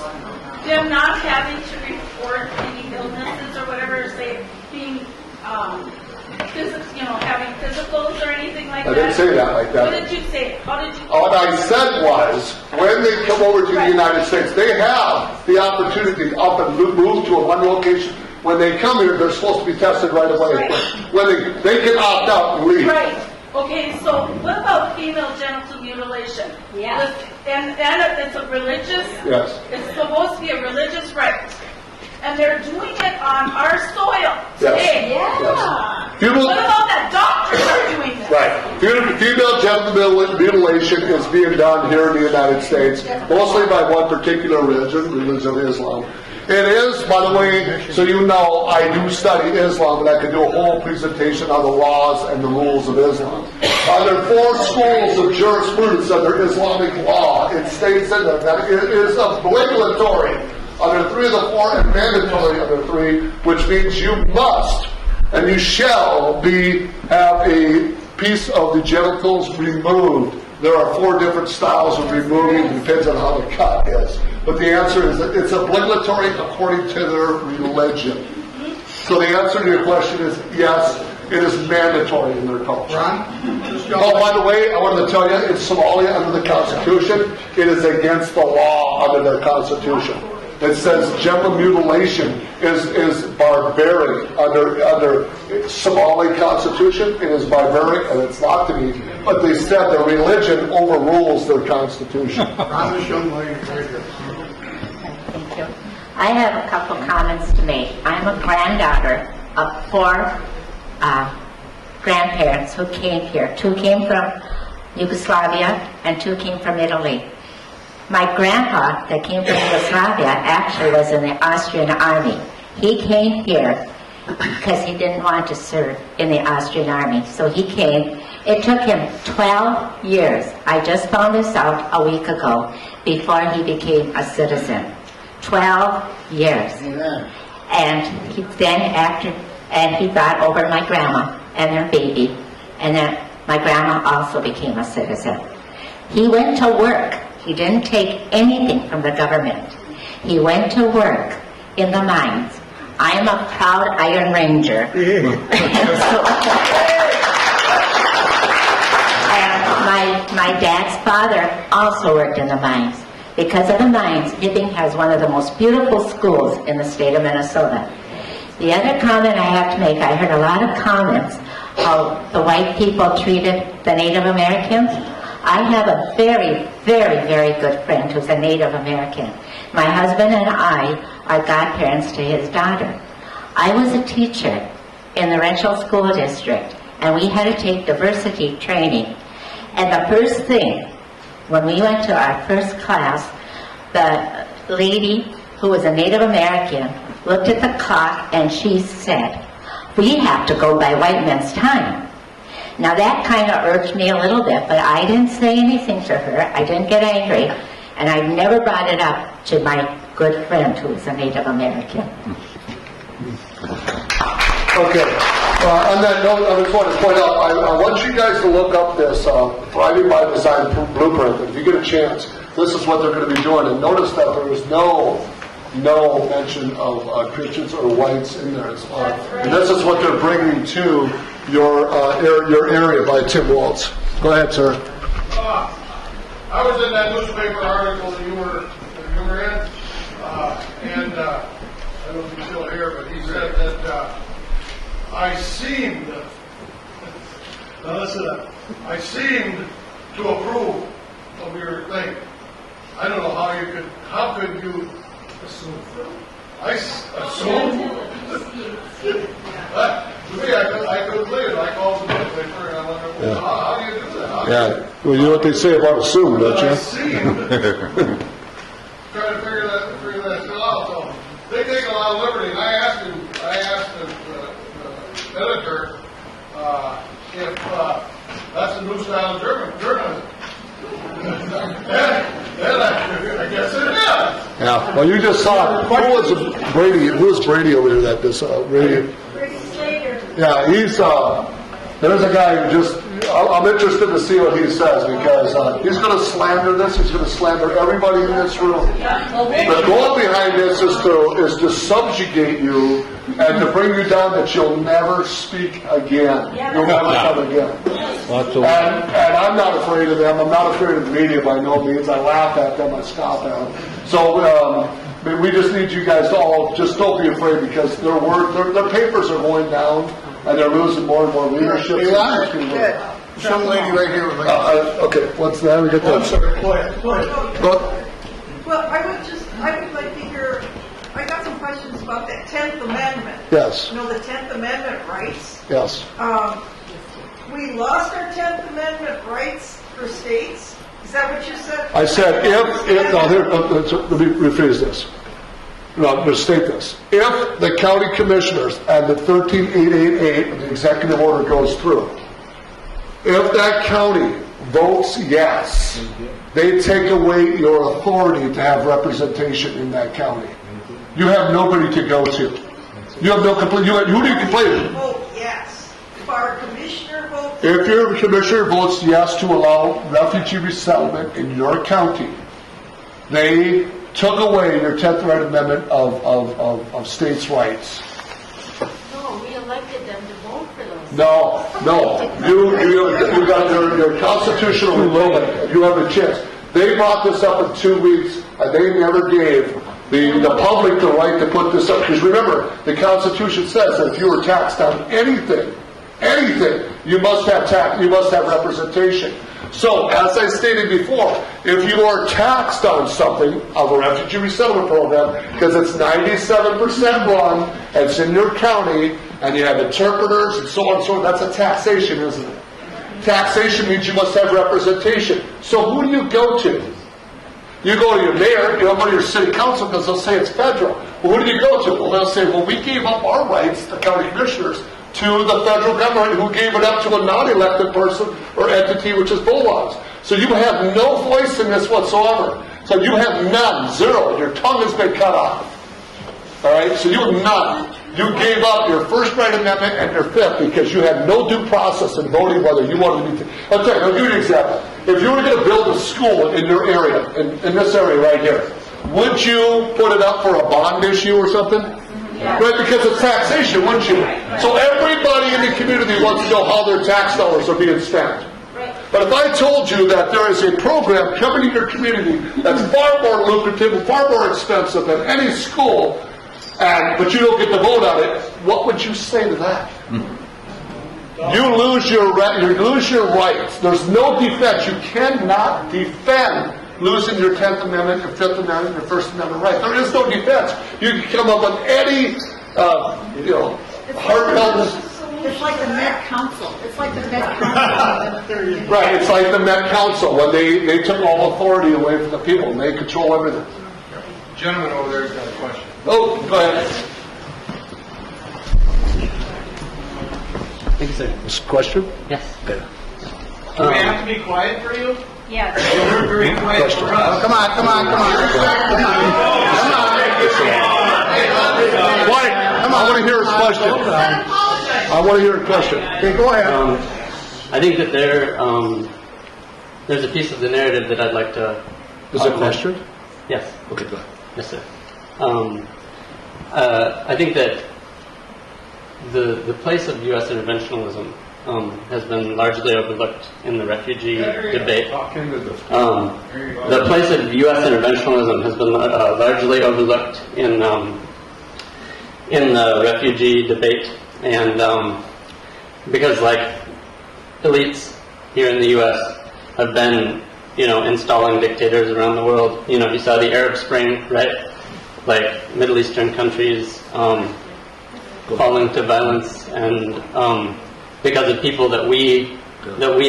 Speaker 12: them not having to report any illnesses or whatever, say being, having physicals or anything like that.
Speaker 1: I didn't say that like that.
Speaker 12: What did you say? How did you?
Speaker 1: What I said was, when they come over to the United States, they have the opportunity to up and move to one location. When they come here, they're supposed to be tested right away.
Speaker 12: Right.
Speaker 1: When they can opt out and leave.
Speaker 12: Right. Okay, so what about female genital mutilation?
Speaker 8: Yeah.
Speaker 12: And it's a religious,
Speaker 1: Yes.
Speaker 12: it's supposed to be a religious right. And they're doing it on our soil today.
Speaker 1: Yes.
Speaker 12: What about that? Doctors are doing this.
Speaker 1: Right. Female genital mutilation is being done here in the United States, mostly by one particular religion of Islam. It is, by the way, so you know, I do study Islam, and I could do a whole presentation on the laws and the rules of Islam. There are 4 schools of jurisprudence under Islamic law. It states in there that it is obligatory under 3 of the 4 and mandatory under 3, which means you must and you shall have a piece of the genitals removed. There are 4 different styles of removing. It depends on how the cut is. But the answer is that it's obligatory according to their religion. So the answer to your question is yes, it is mandatory in their culture. Oh, by the way, I wanted to tell you, in Somalia, under the Constitution, it is against the law under their Constitution. It says genital mutilation is barbaric under Somali Constitution. It is barbaric, and it's not to be. But they said their religion overrules their Constitution.
Speaker 5: Promise young lady right here.
Speaker 13: Thank you. I have a couple comments to make. I'm a granddaughter of 4 grandparents who came here. 2 came from Yugoslavia and 2 came from Italy. My grandpa that came from Yugoslavia actually was in the Austrian army. He came here because he didn't want to serve in the Austrian army. So he came. It took him 12 years. I just found this out a week ago before he became a citizen. 12 years. And he he brought over my grandma and their baby, and then my grandma also became a citizen. He went to work. He didn't take anything from the government. He went to work in the mines. I am a proud Iron Ranger. And my dad's father also worked in the mines. Because of the mines, Hibbing has one of the most beautiful schools in the state of Minnesota. The other comment I have to make, I heard a lot of comments how the white people treated the Native Americans. I have a very, very, very good friend who's a Native American. My husband and I are godparents to his daughter. I was a teacher in the Rancho School District, and we had to take diversity training. And the first thing, when we went to our first class, the lady who was a Native American looked at the clock and she said, "We have to go by white men's time." Now that kind of irked me a little bit, but I didn't say anything to her. I didn't get angry, and I never brought it up to my good friend who was a Native American.
Speaker 1: Okay. On that note, I just want to point out, I want you guys to look up this Thriving by Design blueprint. If you get a chance, this is what they're going to be doing. And notice that there is no mention of Christians or whites in there. And this is what they're bringing to your area by Tim Waltz. Go ahead, sir.
Speaker 14: I was in that newspaper article that you were in, and I don't know if he's still here, but he said that I seemed to approve of your thing. I don't know how could you assume? I assume? To me, I couldn't believe it. I called the newspaper and I wondered, well, how do you do that?
Speaker 1: Yeah. Well, you know what they say about assume, don't you?
Speaker 14: I seemed trying to figure that still out. So they take a lot of liberty. And I asked the editor if that's a new style of journalism. And I guess it is.
Speaker 1: Yeah. Well, you just saw who was Brady over here that this Brady.
Speaker 12: Brady Slater.
Speaker 1: Yeah, he's there's a guy who just I'm interested to see what he says because he's going to slander this. He's going to slander everybody in this room. The goal behind this is to subjugate you and to bring you down that you'll never speak again. You'll never come again. And I'm not afraid of them. I'm not afraid of the media by no means. I laugh at them. I scoff at them. So we just need you guys to all just don't be afraid because their papers are going down and they're losing more and more leadership.
Speaker 14: Some lady right here would like
Speaker 1: okay, what's that? We get that.
Speaker 14: I'm sorry, go ahead.
Speaker 12: Well, I would like to hear, I got some questions about that 10th Amendment.
Speaker 1: Yes.
Speaker 12: You know, the 10th Amendment rights.
Speaker 1: Yes.
Speaker 12: We lost our 10th Amendment rights for states? Is that what you said?
Speaker 1: I said let me rephrase this. No, just state this. If the county commissioners and the 13888 of the executive order goes through, if that county votes yes, they take away your authority to have representation in that county. You have nobody to go to. You have no complete. Who do you complain to?
Speaker 12: Vote yes. If our commissioner votes.
Speaker 1: If your commissioner votes yes to allow refugee resettlement in your county, they took away your 10th right amendment of states' rights.
Speaker 3: No, we elected them to vote for those.
Speaker 1: No. You got your constitutional right. You have a chance. They brought this up in 2 weeks, and they never gave the public the right to put this up. Because remember, the Constitution says that if you were taxed on anything, you must have representation. So, as I stated before, if you are taxed on something of a refugee resettlement program, because it's 97% run, and it's in your county, and you have interpreters and so on and so on, that's a taxation, isn't it? Taxation means you must have representation. So who do you go to? You go to your mayor, you don't go to your city council because they'll say it's federal. Well, who do you go to? Well, they'll say, well, we gave up our rights, the county commissioners, to the federal government who gave it up to a non-elected person or entity, which is bulldogs. So you have no voice in this whatsoever. So you have none, zero. Your tongue has been cut off. All right? So you have none. You gave up your first right amendment and your fifth because you had no due process in voting whether you wanted to be... I'll tell you, I'll give you an example. If you were going to build a school in your area, in this area right here, would you put it up for a bond issue or something? Yeah. Right, because it's taxation, wouldn't you? So everybody in the community wants to know how their tax dollars are being spent. But if I told you that there is a program coming to your community that's far more lucrative, far more expensive than any school, but you don't get to vote on it, what would you say to that? you lose your rights. There's no defense. You cannot defend losing your 10th Amendment, your 5th Amendment, your First Amendment right. There is no defense. You can come up with any, heartfelt.
Speaker 12: It's like the Met Council. It's like the Met Council.
Speaker 1: Right, it's like the Met Council when they took all authority away from the people and they control everything.
Speaker 14: Gentleman over there's got a question.
Speaker 1: Oh, go ahead.
Speaker 15: Thank you, sir.
Speaker 1: This question?
Speaker 15: Yes.
Speaker 14: Do we have to be quiet for you?
Speaker 12: Yes.
Speaker 14: We're very quiet for us.
Speaker 5: Come on.
Speaker 1: Quiet. I want to hear his question. I want to hear a question.
Speaker 5: Okay, go ahead.
Speaker 15: I think that there's a piece of the narrative that I'd like to...
Speaker 1: Is it a question?
Speaker 15: Yes.
Speaker 1: Okay, go ahead.
Speaker 15: Yes, sir. I think that the place of U.S. interventionism has been largely overlooked in the refugee debate. The place of U.S. interventionism has been largely overlooked in the refugee debate, and because elites here in the U.S. have been installing dictators around the world. You saw the Arab Spring, right? Middle Eastern countries falling to violence, and because of people that we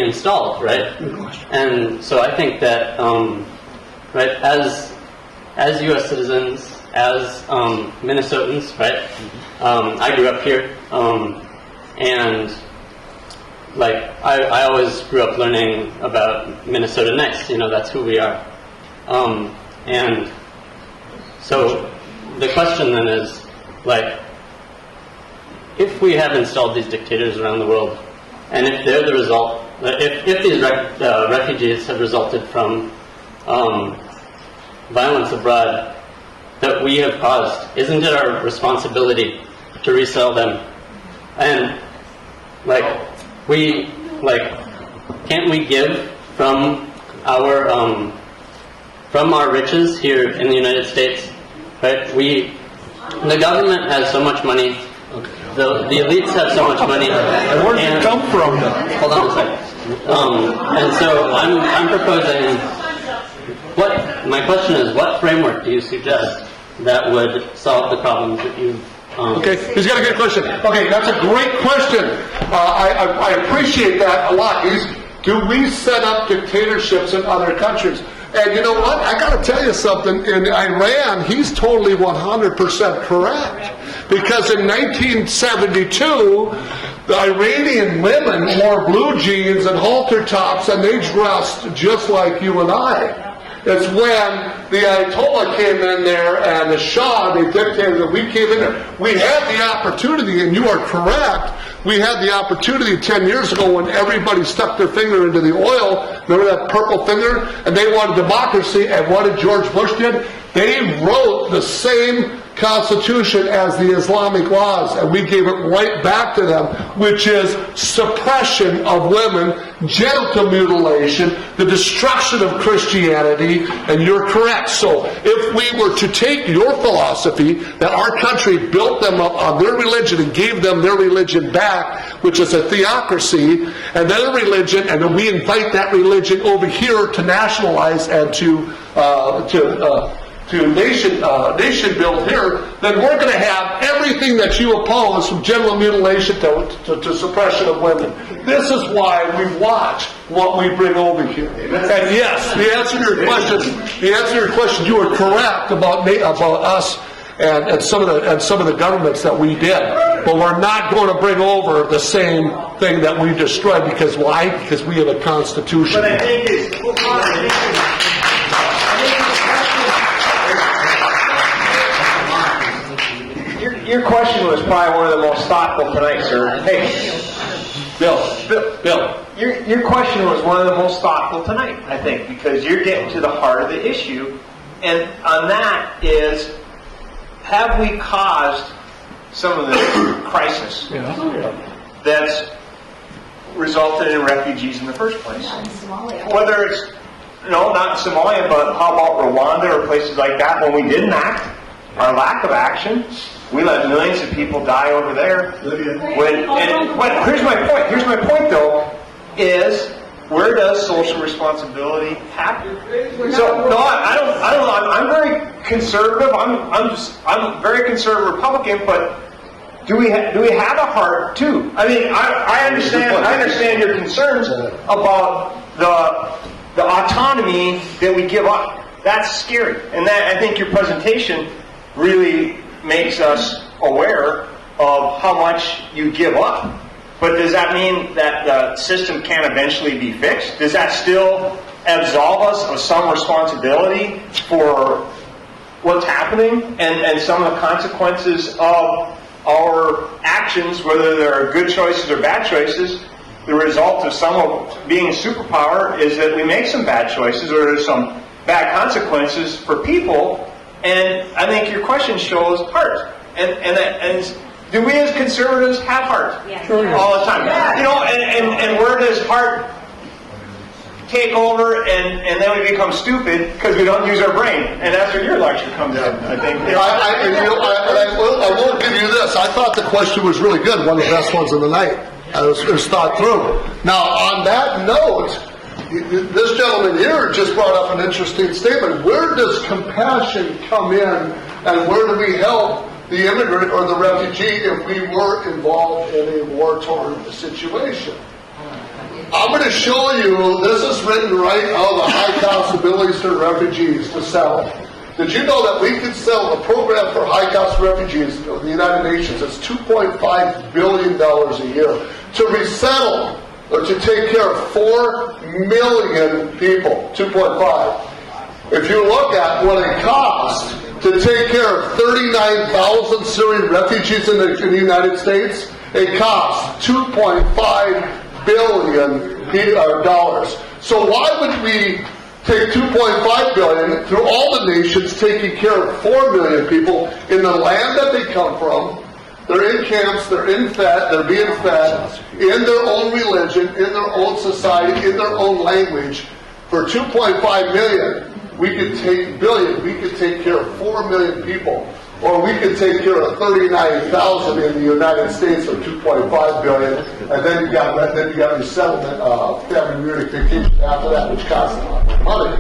Speaker 15: installed, right? And so I think that, right, as U.S. citizens, as Minnesotans, right? I grew up here, and I always grew up learning about Minnesota Nice. That's who we are. And so the question then is, if we have installed these dictators around the world, and if they're the result, if these refugees have resulted from violence abroad that we have caused, isn't it our responsibility to resell them? And can't we give from our riches here in the United States? Right? The government has so much money. The elites have so much money.
Speaker 1: And where does it come from?
Speaker 15: Hold on a second. And so I'm proposing. My question is, what framework do you suggest that would solve the problems that you've?
Speaker 1: Okay, he's got a good question. Okay, that's a great question. I appreciate that a lot. Do we set up dictatorships in other countries? And you know what? I got to tell you something. In Iran, he's totally 100% correct. Because in 1972, the Iranian women wore blue jeans and halter tops, and they dressed just like you and I. It's when the Ayatollah came in there and the Shah, they dictated that we came in there. We had the opportunity, and you are correct, we had the opportunity 10 years ago when everybody stuck their finger into the oil, remember that purple finger? And they wanted democracy, and what did George Bush did? They wrote the same Constitution as the Islamic laws, and we gave it right back to them, which is suppression of women, genital mutilation, the destruction of Christianity, and you're correct. So if we were to take your philosophy that our country built them up on their religion and gave them their religion back, which is a theocracy, and then a religion, and then we invite that religion over here to nationalize and to nation build here, then we're going to have everything that you oppose, from genital mutilation to suppression of women. This is why we watch what we bring over here. And yes, the answer to your question, you are correct about us and some of the governments that we did. But we're not going to bring over the same thing that we destroyed. Because why? Because we have a constitution.
Speaker 14: But I think
Speaker 16: Your question was probably one of the most thoughtful tonight, sir. Hey,
Speaker 1: Bill.
Speaker 16: Your question was one of the most thoughtful tonight, I think, because you're getting to the heart of the issue. And on that is, have we caused some of the crisis that's resulted in refugees in the first place? Whether it's, not in Somalia, but how about Rwanda or places like that when we didn't act, our lack of action, We let millions of people die over there. But here's my point. Here's my point, though, is where does social responsibility happen? So no, I don't. I'm very conservative. I'm a very conservative Republican, but do we have a heart too? I mean, I understand your concerns about the autonomy that we give up. That's scary, and that I think your presentation really makes us aware of how much you give up. But does that mean that the system can eventually be fixed? Does that still absolve us of some responsibility for what's happening and some of the consequences of our actions, whether they're good choices or bad choices? The result of some of being a superpower is that we make some bad choices, or there's some bad consequences for people. And I think your question shows heart. And do we as conservatives have heart?
Speaker 8: Yes.
Speaker 16: All the time. You know, and where does heart take over and then we become stupid because we don't use our brain? And that's where your lecture comes in, I think.
Speaker 1: I will give you this. I thought the question was really good, one of the best ones of the night. It was thought through. Now, on that note, this gentleman here just brought up an interesting statement. Where does compassion come in, and where do we help the immigrant or the refugee if we were involved in a war-torn situation? I'm going to show you, this is written right out of the high cost abilities for refugees to settle. Did you know that we could settle the program for high cost refugees of the United Nations? It's $2.5 billion a year to resettle or to take care of 4 million people. 2.5. If you look at what it costs to take care of 39,000 Syrian refugees in the United States, it costs $2.5 billion dollars. So why would we take $2.5 billion through all the nations taking care of 4 million people in the land that they come from? They're in camps, they're being fed in their own religion, in their own society, in their own language. For $2.5 million, we could take care of 4 million people. Or we could take care of 39,000 in the United States for $2.5 billion, and then you got resettlement, family reunification after that, which costs a lot of money.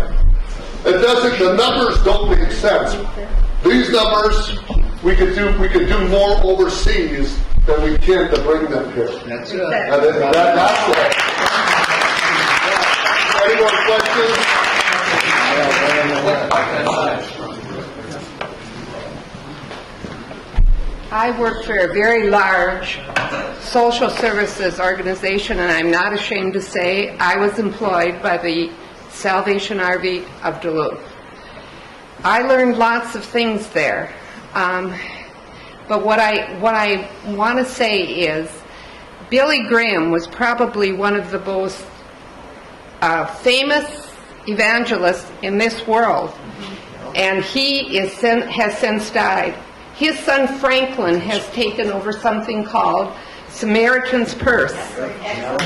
Speaker 1: The numbers don't make sense. These numbers, we could do more overseas than we can to bring them here. That's it. That's it. Any more questions?
Speaker 9: I work for a very large social services organization, and I'm not ashamed to say I was employed by the Salvation Army of Duluth. I learned lots of things there, but what I want to say is Billy Graham was probably one of the most famous evangelists in this world, and he has since died. His son Franklin has taken over something called Samaritan's Purse.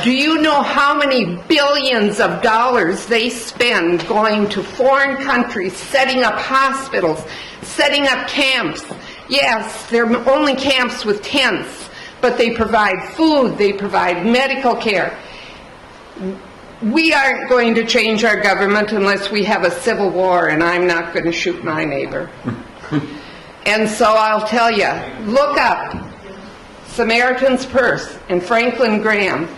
Speaker 9: Do you know how many billions of dollars they spend going to foreign countries, setting up hospitals, setting up camps? Yes, they're only camps with tents, but they provide food, they provide medical care. We aren't going to change our government unless we have a civil war, and I'm not going to shoot my neighbor. And so I'll tell you, look up Samaritan's Purse and Franklin Graham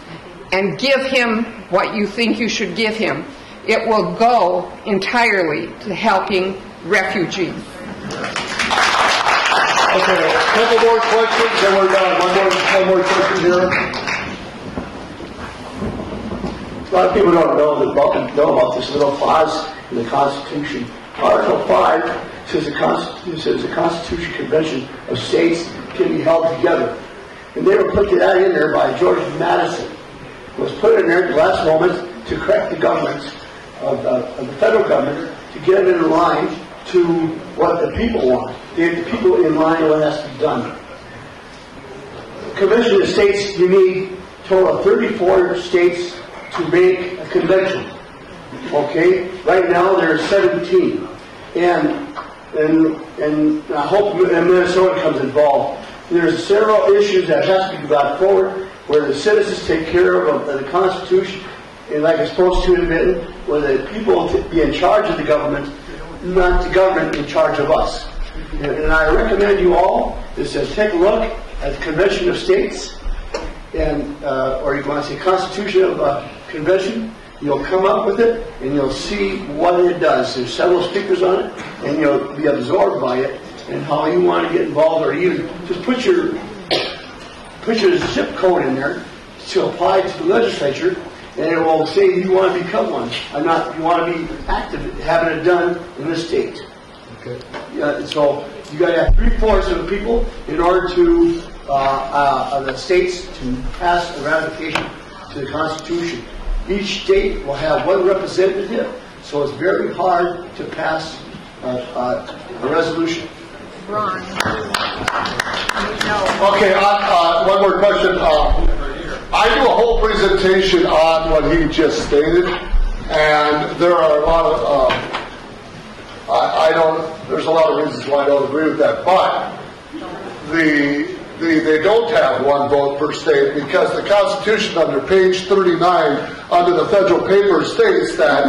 Speaker 9: and give him what you think you should give him. It will go entirely to helping refugees.
Speaker 1: Okay, a couple more questions, then we're done. One more question here.
Speaker 17: A lot of people don't know about this little clause in the Constitution. Article 5 says the Constitution Convention of States can be held together. And they were put that in there by George Madison. It was put in there at the last moment to correct the government of the federal government to get it in line to what the people want. They get the people in line what has to be done. The Convention of States, you need a total of 34 states to make a convention. Okay? Right now there are 17. And and I hope Minnesota comes involved. There's several issues that has to be brought forward where the citizens take care of the Constitution, and like it's supposed to have been, where the people be in charge of the government, not the government in charge of us. And I recommend you all is to take a look at the Convention of States, and or you want to say Constitution of Convention. You'll come up with it, and you'll see what it does. There's several speakers on it, and you'll be absorbed by it, and how you want to get involved, or even just put your zip code in there to apply to the legislature, and it will say you want to become one. You want to be active, having it done in this state.
Speaker 1: Okay.
Speaker 17: So you got to have 3/4 of the people in order to the states to pass a ratification to the Constitution. Each state will have one representative, so it's very hard to pass a resolution.
Speaker 9: Ron.
Speaker 1: Okay, one more question. I do a whole presentation on what he just stated, and there are a lot of, there's a lot of reasons why I don't agree with that, but they don't have one vote per state because the Constitution under page 39 under the federal papers states that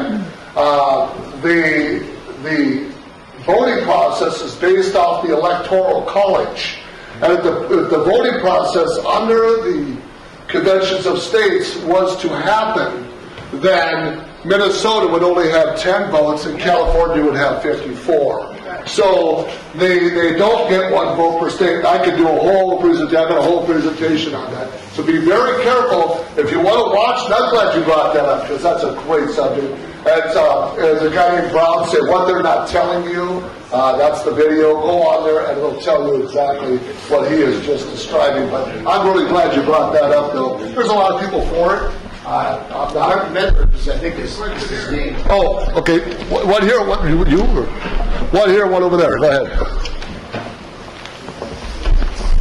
Speaker 1: the voting process is based off the Electoral College. And if the voting process under the conventions of states was to happen, then Minnesota would only have 10 votes and California would have 54. So they don't get one vote per state. I could do a whole presentation on that. So be very careful if you want to watch. And I'm glad you brought that up because that's a great subject. As a guy named Brown said, what they're not telling you, that's the video. Go on there and it'll tell you exactly what he is just describing. But I'm really glad you brought that up, though. There's a lot of people for it.
Speaker 17: Mark Medford, I think is his name.
Speaker 1: Oh, okay. What here? What you? What here? What over there? Go ahead.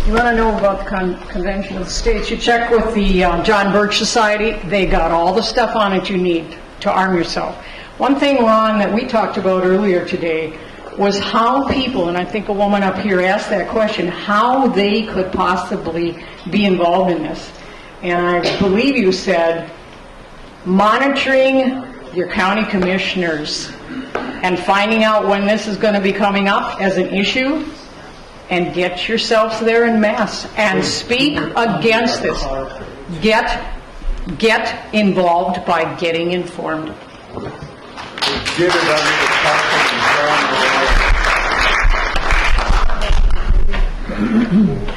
Speaker 18: You want to know about the Convention of the States, you check with the John Birch Society. They got all the stuff on it you need to arm yourself. One thing, Ron, that we talked about earlier today was how people, and I think a woman up here asked that question, how they could possibly be involved in this. And I believe you said monitoring your county commissioners and finding out when this is going to be coming up as an issue, and get yourselves there in mass and speak against this. Get involved by getting informed.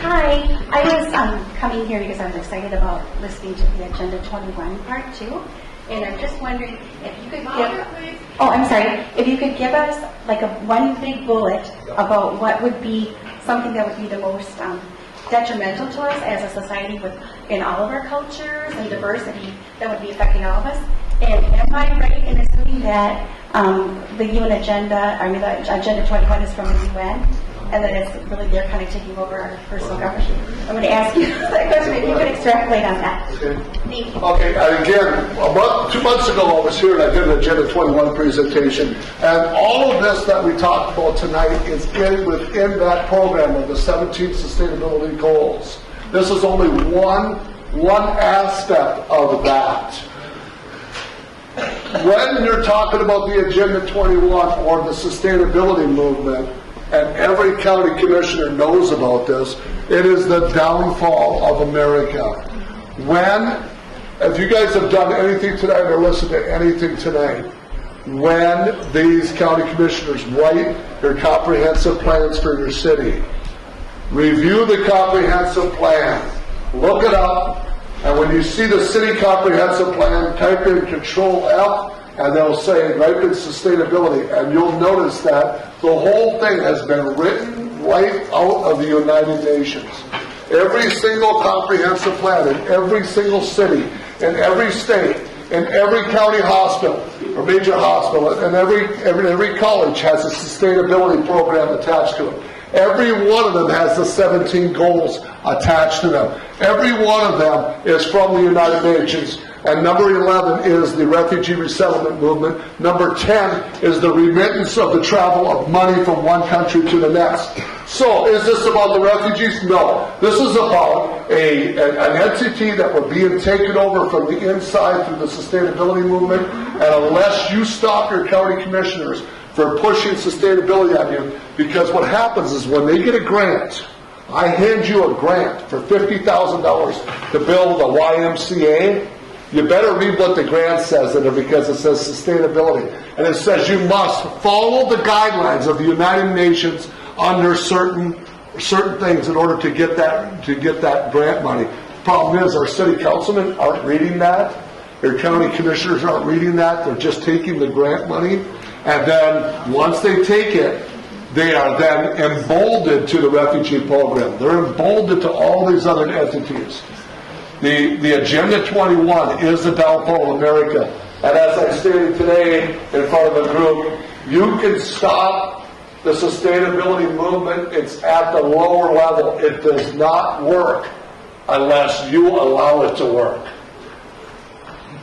Speaker 19: Hi, I was coming here because I was excited about listening to the Agenda 21 Part 2, and I'm just wondering if you could if you could give us like one big bullet about what would be something that would be the most detrimental to us as a society in all of our cultures and diversity that would be affecting all of us. And am I right in assuming that the UN agenda, the Agenda 21 is from the UN, and that it's really they're kind of taking over our personal government? I'm going to ask you that question, if you could extrapolate on that.
Speaker 1: Okay, again, 2 months ago I was here and I did an Agenda 21 presentation, and all of this that we talked about tonight is within that program of the 17 Sustainability Goals. This is only one aspect of that. When you're talking about the Agenda 21 or the sustainability movement, and every county commissioner knows about this, it is the downfall of America. If you guys have done anything tonight or listened to anything tonight, when these county commissioners write their comprehensive plans for your city, review the comprehensive plan, look it up, and when you see the city comprehensive plan, type in Control F, and they'll say right in sustainability, and you'll notice that the whole thing has been written right out of the United Nations. Every single comprehensive plan in every single city, in every state, in every county hospital or major hospital, and every college has a sustainability program attached to it. Every one of them has the 17 goals attached to them. Every one of them is from the United Nations. And number 11 is the refugee resettlement movement. Number 10 is the remittance of the travel of money from one country to the next. So, is this about the refugees? No. This is about an entity that we're being taken over from the inside through the sustainability movement. And unless you stop your county commissioners for pushing sustainability on you, because what happens is when they get a grant, I hand you a grant for $50,000 to build a YMCA, you better read what the grant says in it, because it says sustainability. And it says you must follow the guidelines of the United Nations under certain things in order to get that grant money. The problem is our city councilmen aren't reading that. Their county commissioners aren't reading that. They're just taking the grant money. And then once they take it, they are then emboldened to the refugee program. They're emboldened to all these other entities. The Agenda 21 is the downfall of America. And as I stated today in front of a group, you can stop the sustainability movement. It's at the lower level. It does not work unless you allow it to work.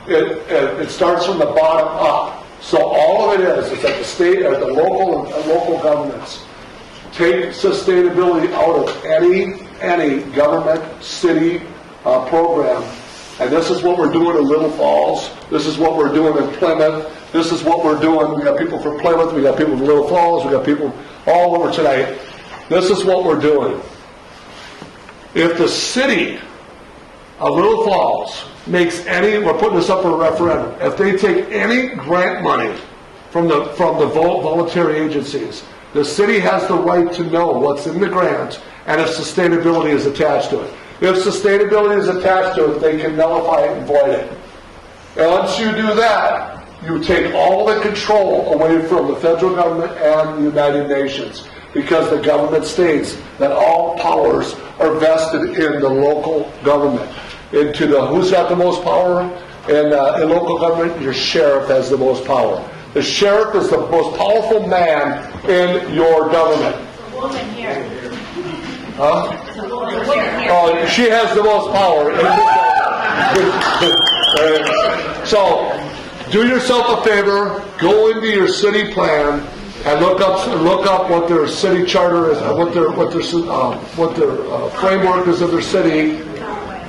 Speaker 1: It starts from the bottom up. So all of it is at the state, at the local governments. Take sustainability out of any government, city program. And this is what we're doing in Little Falls. This is what we're doing in Plymouth. This is what we're doing. We got people from Plymouth. We got people from Little Falls. We got people all over tonight. This is what we're doing. If the city of Little Falls makes we're putting this up for a referendum, if they take any grant money from the voluntary agencies, the city has the right to know what's in the grant and if sustainability is attached to it. If sustainability is attached to it, they can nullify it and void it. And once you do that, you take all the control away from the federal government and the United Nations, because the government states that all powers are vested in the local government. Who's got the most power in local government? Your sheriff has the most power. The sheriff is the most powerful man in your government.
Speaker 12: It's a woman here.
Speaker 1: Huh?
Speaker 12: It's a woman here.
Speaker 1: Oh, she has the most power. So, do yourself a favor. Go into your city plan and look up what their city charter is, what their framework is of their city.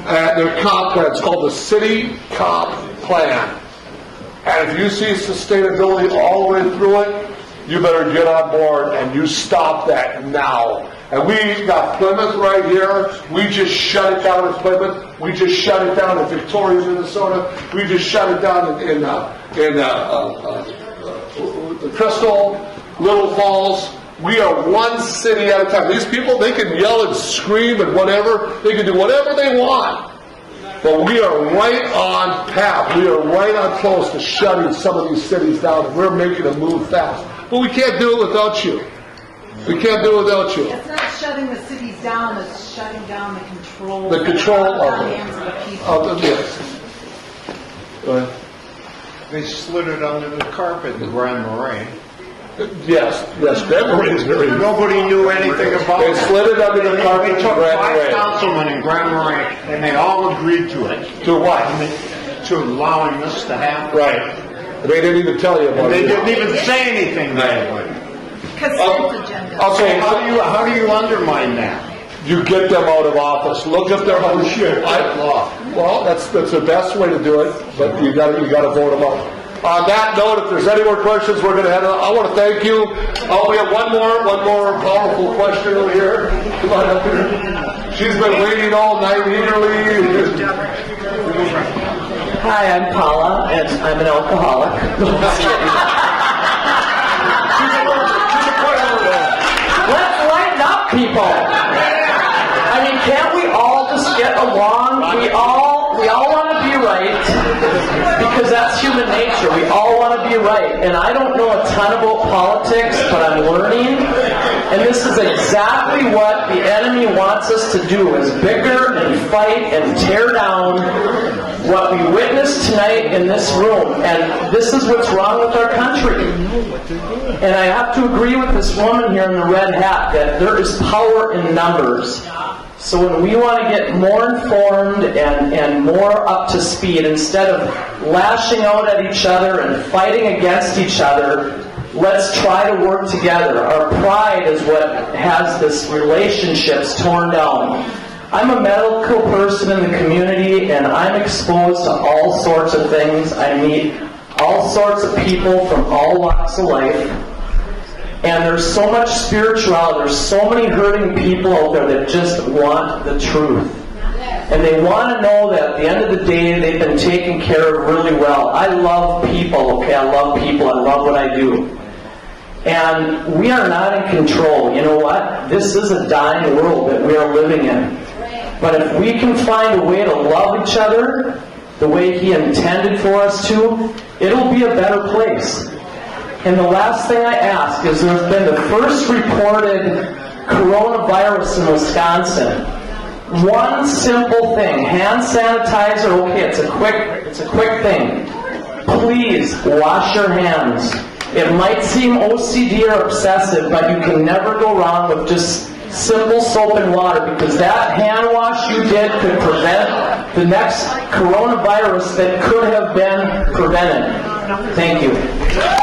Speaker 1: Their comp plan. It's called the City Comp Plan. And if you see sustainability all the way through it, you better get on board and you stop that now. And we got Plymouth right here. We just shut it down in Plymouth. We just shut it down in Victoria, Minnesota. We just shut it down in Crystal, Little Falls. We are one city at a time. These people, they can yell and scream and whatever. They can do whatever they want. But we are right on path. We are right on close to shutting some of these cities down. And we're making a move fast. But we can't do it without you. We can't do it without you.
Speaker 20: It's not shutting the cities down, it's shutting down the control.
Speaker 1: The control of
Speaker 20: hands of the people.
Speaker 1: yes. Go ahead.
Speaker 21: They slid it under the carpet in Grand Marais.
Speaker 1: Yes, Grand Marais is very...
Speaker 21: Nobody knew anything about it.
Speaker 1: They slid it under the carpet
Speaker 21: They took
Speaker 1: in Grand
Speaker 21: 5
Speaker 1: Marais.
Speaker 21: councilmen in Grand Marais, and they all agreed to it.
Speaker 1: To what?
Speaker 21: To allowing this to happen.
Speaker 1: Right. They didn't even tell you about
Speaker 21: And
Speaker 1: it.
Speaker 21: they didn't even say anything that way.
Speaker 20: Consent agenda.
Speaker 1: Okay,
Speaker 21: How do you undermine that?
Speaker 1: you get them out of office. Look if they're on law. Well, that's the best way to do it, but you got to vote them out. On that note, if there's any more questions, we're going to head on. I want to thank you. We have one more powerful question over here. Come on up here. She's been waiting all night eagerly.
Speaker 11: Hi, I'm Paula, and I'm an alcoholic. Let's lighten up, people. I mean, can't we all just get along? We all want to be right, because that's human nature. We all want to be right. And I don't know a ton about politics, but I'm learning. And this is exactly what the enemy wants us to do, is bicker and fight and tear down what we witnessed tonight in this room. And this is what's wrong with our country. And I have to agree with this woman here in the red hat that there is power in numbers.
Speaker 6: So when we want to get more informed and more up to speed, instead of lashing out at each other and fighting against each other, let's try to work together. Our pride is what has this relationships torn down. I'm a medical person in the community, and I'm exposed to all sorts of things. I meet all sorts of people from all walks of life. And there's so much spirituality, there's so many hurting people out there that just want the truth. And they want to know that at the end of the day, they've been taken care of really well. I love people, okay? I love people. I love what I do. And we are not in control. You know what? This is a dying world that we are living in. But if we can find a way to love each other the way He intended for us to, it'll be a better place. And the last thing I ask is, there's been the first reported coronavirus in Wisconsin. One simple thing, hand sanitizer, okay, it's a quick thing. Please wash your hands. It might seem OCD or obsessive, but you can never go wrong with just simple soap and water, because that hand wash you did could prevent the next coronavirus that could have been prevented. Thank you.